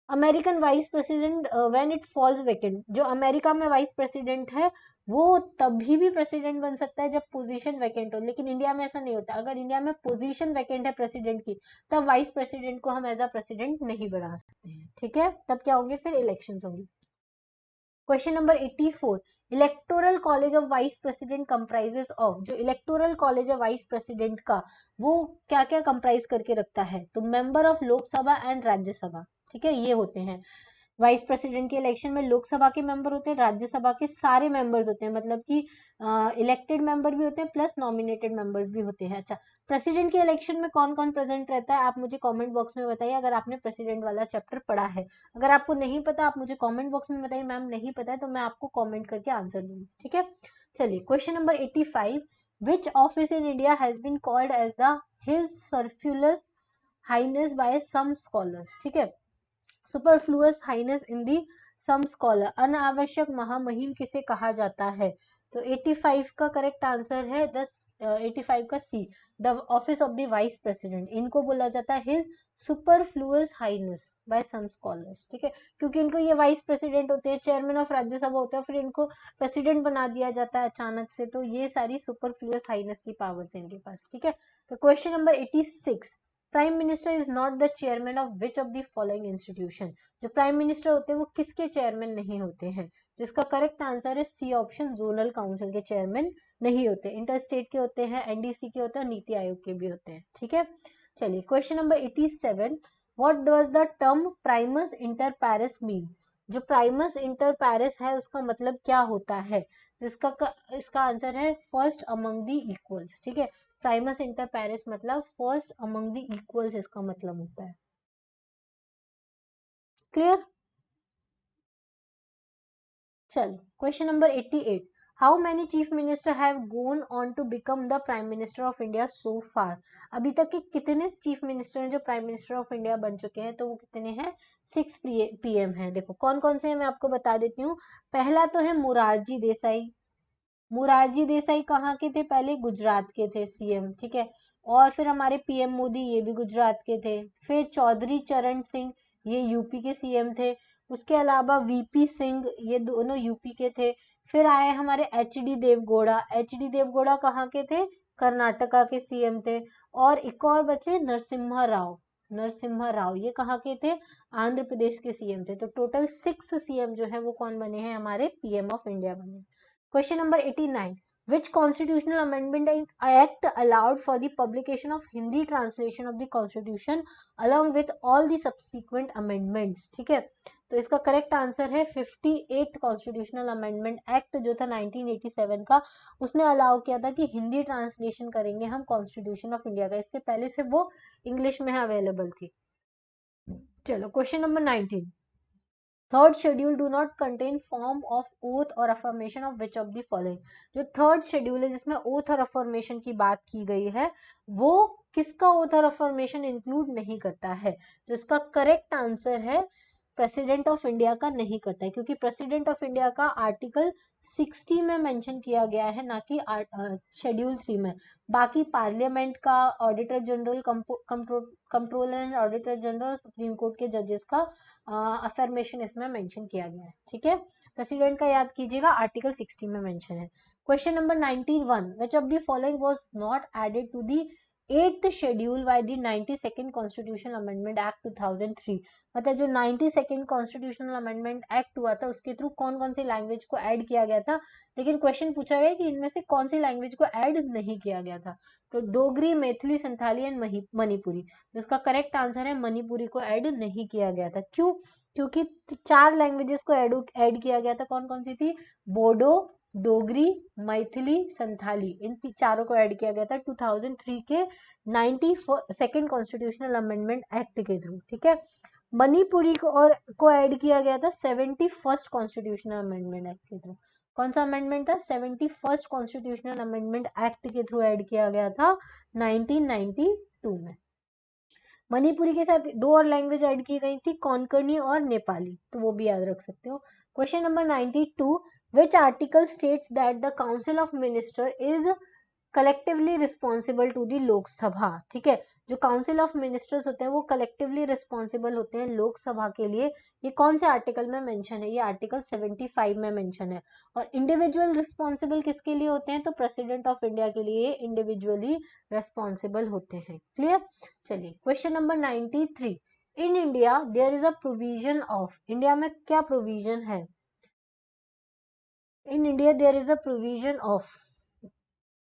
American vice president when it falls vacant, जो अमेरिका में वाइस प्रेसिडेंट है वो तभी भी प्रेसिडेंट बन सकता है जब पोजीशन वैकेंट हो, लेकिन इंडिया में ऐसा नहीं होता। अगर इंडिया में पोजीशन वैकेंट है प्रेसिडेंट की तब वाइस प्रेसिडेंट को हम एज अ प्रेसिडेंट नहीं बना सकते हैं, ठीक है। तब क्या होंगे? फिर इलेक्शंस होंगी। Question number 84, electoral college of vice president comprises of, जो इलेक्टोरल कॉलेज है वाइस प्रेसिडेंट का वो क्या क्या कंप्राइज करके रखता है? तो member of Lok Sabha and Rajya Sabha, ठीक है, ये होते हैं। वाइस प्रेसिडेंट के इलेक्शन में लोकसभा के मेंबर होते हैं, राज्यसभा के सारे मेंबर्स होते हैं, मतलब कि इलेक्टेड मेंबर भी होते हैं प्लस नॉमिनेटेड मेंबर्स भी होते हैं। अच्छा, प्रेसिडेंट के इलेक्शन में कौन कौन प्रेजेंट रहता है? आप मुझे कमेंट बॉक्स में बताइए अगर आपने प्रेसिडेंट वाला चैप्टर पढ़ा है। अगर आपको नहीं पता आप मुझे कमेंट बॉक्स में बताइए मैम नहीं पता है, तो मैं आपको कमेंट करके आंसर दूंगी, ठीक है। चलिए question number 85, which office in India has been called as the his superfluous highness by some scholars, ठीक है। Superfluous highness in the some scholar, अनावश्यक महामहिम किसे कहा जाता है? तो 85 का करेक्ट आंसर है 85 का C, the office of the vice president, इनको बोला जाता है his superfluous highness by some scholars, ठीक है। क्योंकि इनको ये वाइस प्रेसिडेंट होते हैं, चेयरमैन ऑफ राज्यसभा होते हैं, फिर इनको प्रेसिडेंट बना दिया जाता है अचानक से, तो ये सारी सुपरफ्लुअस हाइनेस की पावर्स है इनके पास, ठीक है। तो question number 86, prime minister is not the chairman of which of the following institution, जो प्राइम मिनिस्टर होते हैं वो किसके चेयरमैन नहीं होते हैं? जिसका करेक्ट आंसर है सी ऑप्शन, जोनल काउंसिल के चेयरमैन नहीं होते, इंटर स्टेट के होते हैं, एनडीसी के होते हैं, नीति आयोग के भी होते हैं, ठीक है। चलिए question number 87, what does the term primus inter pares mean, जो प्राइमस इंटर पारिस है उसका मतलब क्या होता है? तो इसका आंसर है फर्स्ट अमंग द इक्वल्स, ठीक है। प्राइमस इंटर पारिस मतलब फर्स्ट अमंग द इक्वल्स इसका मतलब होता है, क्लियर। चलो question number 88, how many chief minister have gone on to become the prime minister of India so far, अभी तक के कितने चीफ मिनिस्टर हैं जो प्राइम मिनिस्टर ऑफ इंडिया बन चुके हैं? तो वो कितने हैं? 6 पीएम हैं। देखो कौन कौन से हैं मैं आपको बता देती हूँ। पहला तो है मुरारजी देसाई, मुरारजी देसाई कहाँ के थे? पहले गुजरात के थे सीएम, ठीक है। और फिर हमारे पीएम मोदी ये भी गुजरात के थे। फिर चौधरी चरण सिंह ये यूपी के सीएम थे। उसके अलावा वीपी सिंह ये दोनों यूपी के थे। फिर आए हमारे एचडी देवगौड़ा, एचडी देवगौड़ा कहाँ के थे? कर्नाटका के सीएम थे। और एक और बचे नरसिम्हा राव, नरसिम्हा राव ये कहाँ के थे? आंध्र प्रदेश के सीएम थे। तो टोटल 6 सीएम जो है वो कौन बने हैं? हमारे पीएम ऑफ इंडिया बने। Question number 89. Which constitutional amendment act allowed for the publication of Hindi translation of the constitution along with all the subsequent amendments? ठीक है, तो इसका करेक्ट आंसर है 58 कॉन्स्टिट्यूशनल अमेंडमेंट एक्ट जो था 1987 का, उसने अलाउ किया था कि हिंदी ट्रांसलेशन करेंगे हम कॉन्स्टिट्यूशन ऑफ इंडिया का। इसके पहले से वो इंग्लिश में अवेलेबल थी। चलो question number 19, third schedule do not contain form of oath or affirmation of which of the following. जो थर्ड शेड्यूल है जिसमें ओथ और अफर्मेशन की बात की गई है वो किसका ओथ और अफर्मेशन इंक्लूड नहीं करता है। तो इसका करेक्ट आंसर है प्रेसिडेंट ऑफ इंडिया का नहीं करता है, क्योंकि प्रेसिडेंट ऑफ इंडिया का आर्टिकल 60 में मेंशन किया गया है, ना कि शेड्यूल 3 में। बाकी पार्लियामेंट का, auditor general, controller and auditor general, supreme court के जजेस का अफर्मेशन इसमें मेंशन किया गया है। ठीक है, प्रेसिडेंट का याद कीजिएगा, आर्टिकल 60 में मेंशन है। Question number 91, which of the following was not added to the 8th schedule by the 92nd constitutional amendment act 2003। मतलब जो 92nd कॉन्स्टिट्यूशनल अमेंडमेंट एक्ट हुआ था उसके थ्रू कौन कौन सी लैंग्वेज को ऐड किया गया था, लेकिन क्वेश्चन पूछा गया कि इनमें से कौन सी लैंग्वेज को ऐड नहीं किया गया था। तो डोगरी, मैथिली, संथाली एंड मणिपुरी। इसका करेक्ट आंसर है मणिपुरी को ऐड नहीं किया गया था। क्यों? क्योंकि 4 लैंग्वेजेस को ऐड किया गया था। कौन कौन सी थी? बोडो, डोगरी, मैथिली, संथाली, इन चारों को ऐड किया गया था 2003 के 92nd कॉन्स्टिट्यूशनल अमेंडमेंट एक्ट के थ्रू। ठीक है, मणिपुरी को ऐड किया गया था 71st कॉन्स्टिट्यूशनल अमेंडमेंट एक्ट के थ्रू। कौन सा अमेंडमेंट था? 71st कॉन्स्टिट्यूशनल अमेंडमेंट एक्ट के थ्रू ऐड किया गया था 1992 में। मणिपुरी के साथ 2 और लैंग्वेज ऐड की गई थी, कोंकणी और नेपाली, तो वो भी याद रख सकते हो। Question number 92, which article states that the council of minister is collectively responsible to the Lok Sabha. ठीक है, जो काउंसिल ऑफ मिनिस्टर्स होते हैं वो कलेक्टिवली रिस्पॉन्सिबल होते हैं लोकसभा के लिए। ये कौन से आर्टिकल में मेंशन है? ये आर्टिकल 75 में मेंशन है। और इंडिविजुअल रिस्पॉन्सिबल किसके लिए होते हैं? तो प्रेसिडेंट ऑफ इंडिया के लिए इंडिविजुअली रिस्पॉन्सिबल होते हैं। क्लियर? चलिए, question number 93, in India there is a provision of. India में क्या प्रोविजन है? In India there is a provision of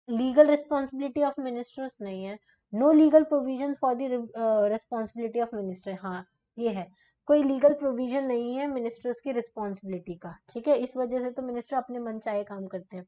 legal responsibility of ministers, नहीं है। No legal provision for the responsibility of minister, हाँ ये है। कोई लीगल प्रोविजन नहीं है मिनिस्टर्स की रिस्पॉन्सिबिलिटी का। ठीक है, इस वजह से तो मिनिस्टर अपने मन चाहे काम करते हैं।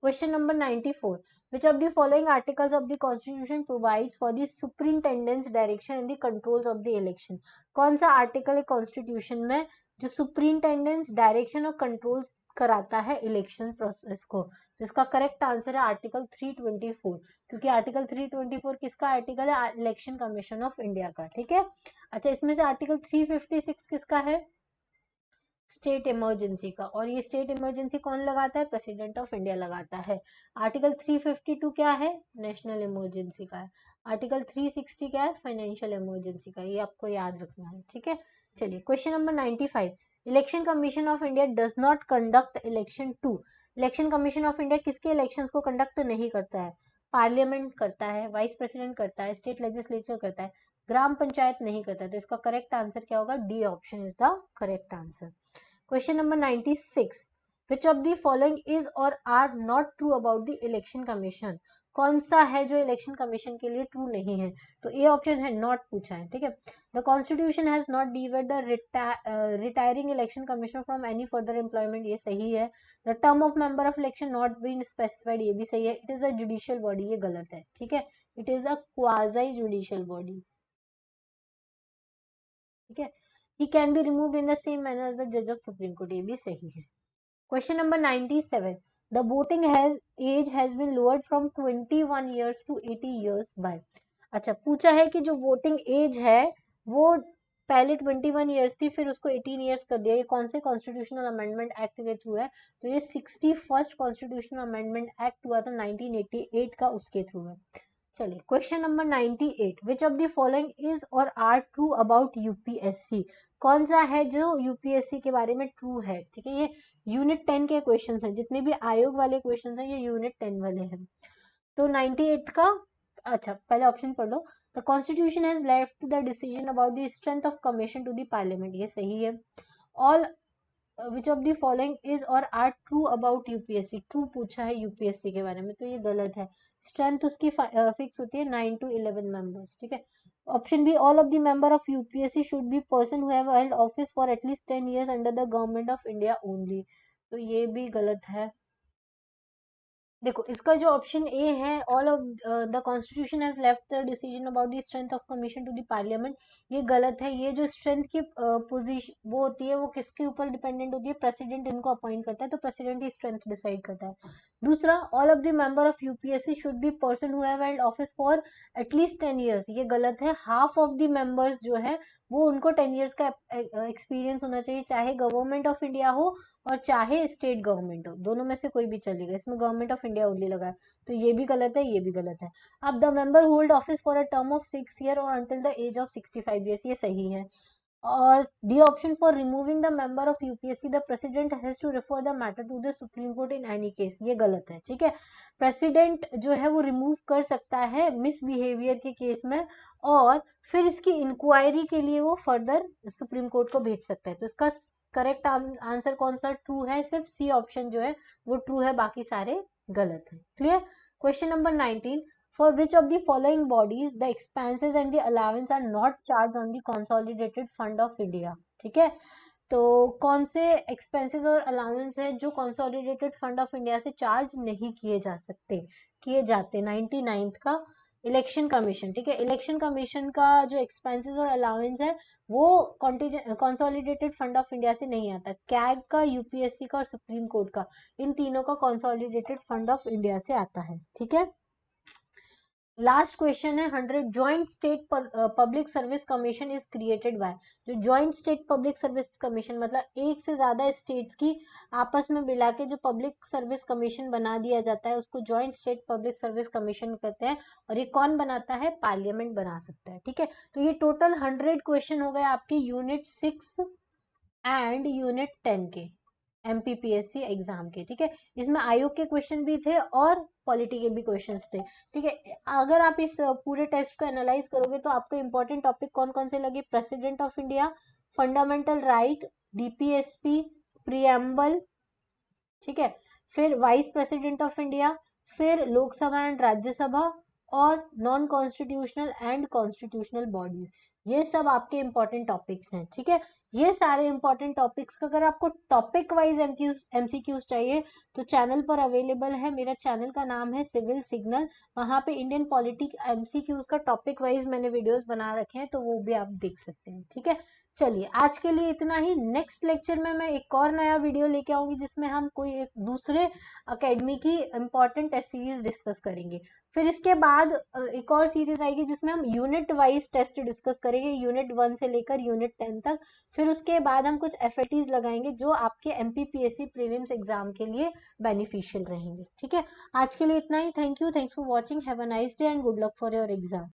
Question number 94, which of the following articles of the constitution provides for the superintendence direction and the controls of the election. कौन सा आर्टिकल है कॉन्स्टिट्यूशन में जो सुपरिंटेंडेंस, डायरेक्शन और कंट्रोल्स कराता है इलेक्शन प्रोसेस को? तो इसका करेक्ट आंसर है आर्टिकल 324, क्योंकि आर्टिकल 324 किसका आर्टिकल है? इलेक्शन कमीशन ऑफ इंडिया का। ठीक है, अच्छा, इसमें से आर्टिकल 356 किसका है? स्टेट इमरजेंसी का। और ये स्टेट इमरजेंसी कौन लगाता है? प्रेसिडेंट ऑफ इंडिया लगाता है। आर्टिकल 352 क्या है? नेशनल इमरजेंसी का है। आर्टिकल 360 क्या है? फाइनेंशियल इमरजेंसी का। ये आपको याद रखना है। ठीक है, चलिए, question number 95, election commission of India does not conduct election to. Election commission of India किसके इलेक्शंस को कंडक्ट नहीं करता है? पार्लियामेंट करता है, वाइस प्रेसिडेंट करता है, स्टेट लेजिस्लेचर करता है, ग्राम पंचायत नहीं करता है। तो इसका करेक्ट आंसर क्या होगा? D option is the correct answer. Question number 96, which of the following is or are not true about the election commission. कौन सा है जो इलेक्शन कमीशन के लिए ट्रू नहीं है? तो ए ऑप्शन है, नॉट पूछा है। ठीक है, the constitution has not debarred the retiring election commissioner from any further employment, ये सही है। The term of member of election not been specified, ये भी सही है। It is a judicial body, ये गलत है। ठीक है, it is a quasi judicial body. ठीक है, he can be removed in the same manner as the judge of supreme court, ये भी सही है। Question number 97, the voting has age has been lowered from 21 years to 80 years by। अच्छा, पूछा है कि जो वोटिंग एज है वो पहले 21 ईयर्स थी, फिर उसको 18 ईयर्स कर दिया। ये कौन से कॉन्स्टिट्यूशनल अमेंडमेंट एक्ट के थ्रू है? तो ये 61st कॉन्स्टिट्यूशनल अमेंडमेंट एक्ट हुआ था 1988 का, उसके थ्रू है। चलिए, question number 98, which of the following is or are true about UPSC. कौन सा है जो यूपीएससी के बारे में ट्रू है? ठीक है, ये यूनिट 10 के क्वेश्चंस हैं, जितने भी आयोग वाले क्वेश्चंस हैं ये यूनिट 10 वाले हैं। तो 98 का, अच्छा पहले ऑप्शन पढ़ लो। The constitution has left the decision about the strength of commission to the parliament, ये सही है। All which of the following is or are true about UPSC, true पूछा है यूपीएससी के बारे में, तो ये गलत है। स्ट्रेंथ उसकी फिक्स होती है 9 to 11 मेंबर्स। ठीक है, option B, all of the member of UPSC should be person who have held office for at least 10 years under the government of India only, तो ये भी गलत है। देखो इसका जो ऑप्शन ए है, all of the constitution has left the decision about the strength of commission to the parliament, ये गलत है। ये जो स्ट्रेंथ की पोजीशन वो होती है, वो किसके ऊपर डिपेंडेंट होती है, प्रेसिडेंट इनको अपॉइंट करता है, तो प्रेसिडेंट ही स्ट्रेंथ डिसाइड करता है। दूसरा, all of the member of UPSC should be person who have held office for at least 10 years, ये गलत है। हाफ ऑफ द मेंबर्स जो है वो उनको 10 years का एक्सपीरियंस होना चाहिए, चाहे गवर्नमेंट ऑफ इंडिया हो और चाहे स्टेट गवर्नमेंट हो, दोनों में से कोई भी चलेगा। इसमें गवर्नमेंट ऑफ इंडिया ओनली लगा है, तो ये भी गलत है, ये भी गलत है। अब the member hold office for a term of 6 year और until the age of 65 years, ये सही है। और the option for removing the member of UPSC, the president has to refer the matter to the Supreme Court in any case, ये गलत है। ठीक है, प्रेसिडेंट जो है वो रिमूव कर सकता है मिसबिहेवियर के केस में, और फिर इसकी इंक्वायरी के लिए वो फर्दर सुप्रीम कोर्ट को भेज सकता है। तो इसका करेक्ट आंसर कौन सा ट्रू है, सिर्फ सी ऑप्शन जो है वो ट्रू है, बाकी सारे गलत है। Clear. Question number 19, for which of the following bodies the expenses and the allowance are not charged on the consolidated fund of India? ठीक है, तो कौन से एक्सपेंसेस और अलाउंस है जो कंसोलिडेटेड फंड ऑफ इंडिया से चार्ज नहीं किए जा सकते, किए जाते। 99th का इलेक्शन कमीशन, ठीक है, इलेक्शन कमीशन का जो एक्सपेंसेस और अलाउंस है वो कंसोलिडेटेड फंड ऑफ इंडिया से नहीं आता। कैग का, यूपीएससी का और सुप्रीम कोर्ट का, इन तीनों का कंसोलिडेटेड फंड ऑफ इंडिया से आता है। ठीक है, लास्ट क्वेश्चन है 100, joint state public service commission is created by. जो joint state public service commission मतलब एक से ज्यादा स्टेट्स की आपस में मिला के जो पब्लिक सर्विस कमीशन बना दिया जाता है, उसको joint state public service commission कहते हैं। और ये कौन बनाता है, पार्लियामेंट बना सकता है। ठीक है, तो ये टोटल 100 क्वेश्चन हो गए आपके यूनिट 6 एंड यूनिट 10 के एमपीपीएससी एग्जाम के। ठीक है, इसमें आयोग के क्वेश्चन भी थे और पॉलिटी के भी क्वेश्चंस थे। ठीक है, अगर आप इस पूरे टेस्ट को एनालाइज करोगे तो आपको इंपॉर्टेंट टॉपिक कौन कौन से लगे, president of India, fundamental right, DPSP, preamble, ठीक है, फिर वाइस प्रेसिडेंट ऑफ इंडिया, फिर लोकसभा एंड राज्यसभा, और non constitutional and constitutional bodies, ये सब आपके इंपॉर्टेंट टॉपिक्स हैं। ठीक है, ये सारे इंपॉर्टेंट टॉपिक्स का अगर आपको टॉपिक वाइज एमसीक्यूज चाहिए तो चैनल पर अवेलेबल है। मेरा चैनल का नाम है सिविल सिग्नल, वहां पे इंडियन पॉलिटिक एमसीक्यूज का टॉपिक वाइज मैंने वीडियोस बना रखे हैं, तो वो भी आप देख सकते हैं। ठीक है, चलिए आज के लिए इतना ही। नेक्स्ट लेक्चर में मैं एक और नया वीडियो लेके आऊंगी जिसमें हम कोई एक दूसरे अकेडमी की इंपॉर्टेंट टेस्ट सीरीज डिस्कस करेंगे। फिर इसके बाद एक और सीरीज आएगी जिसमें हम यूनिट वाइज टेस्ट डिस्कस करेंगे, यूनिट 1 से लेकर यूनिट 10 तक। फिर उसके बाद हम कुछ एफएटीज लगाएंगे जो आपके एमपीपीएससी प्रीलिम्स एग्जाम के लिए बेनिफिशियल रहेंगे। ठीक है, आज के लिए इतना ही। Thank you, thanks for watching, have a nice day and good luck for your exam.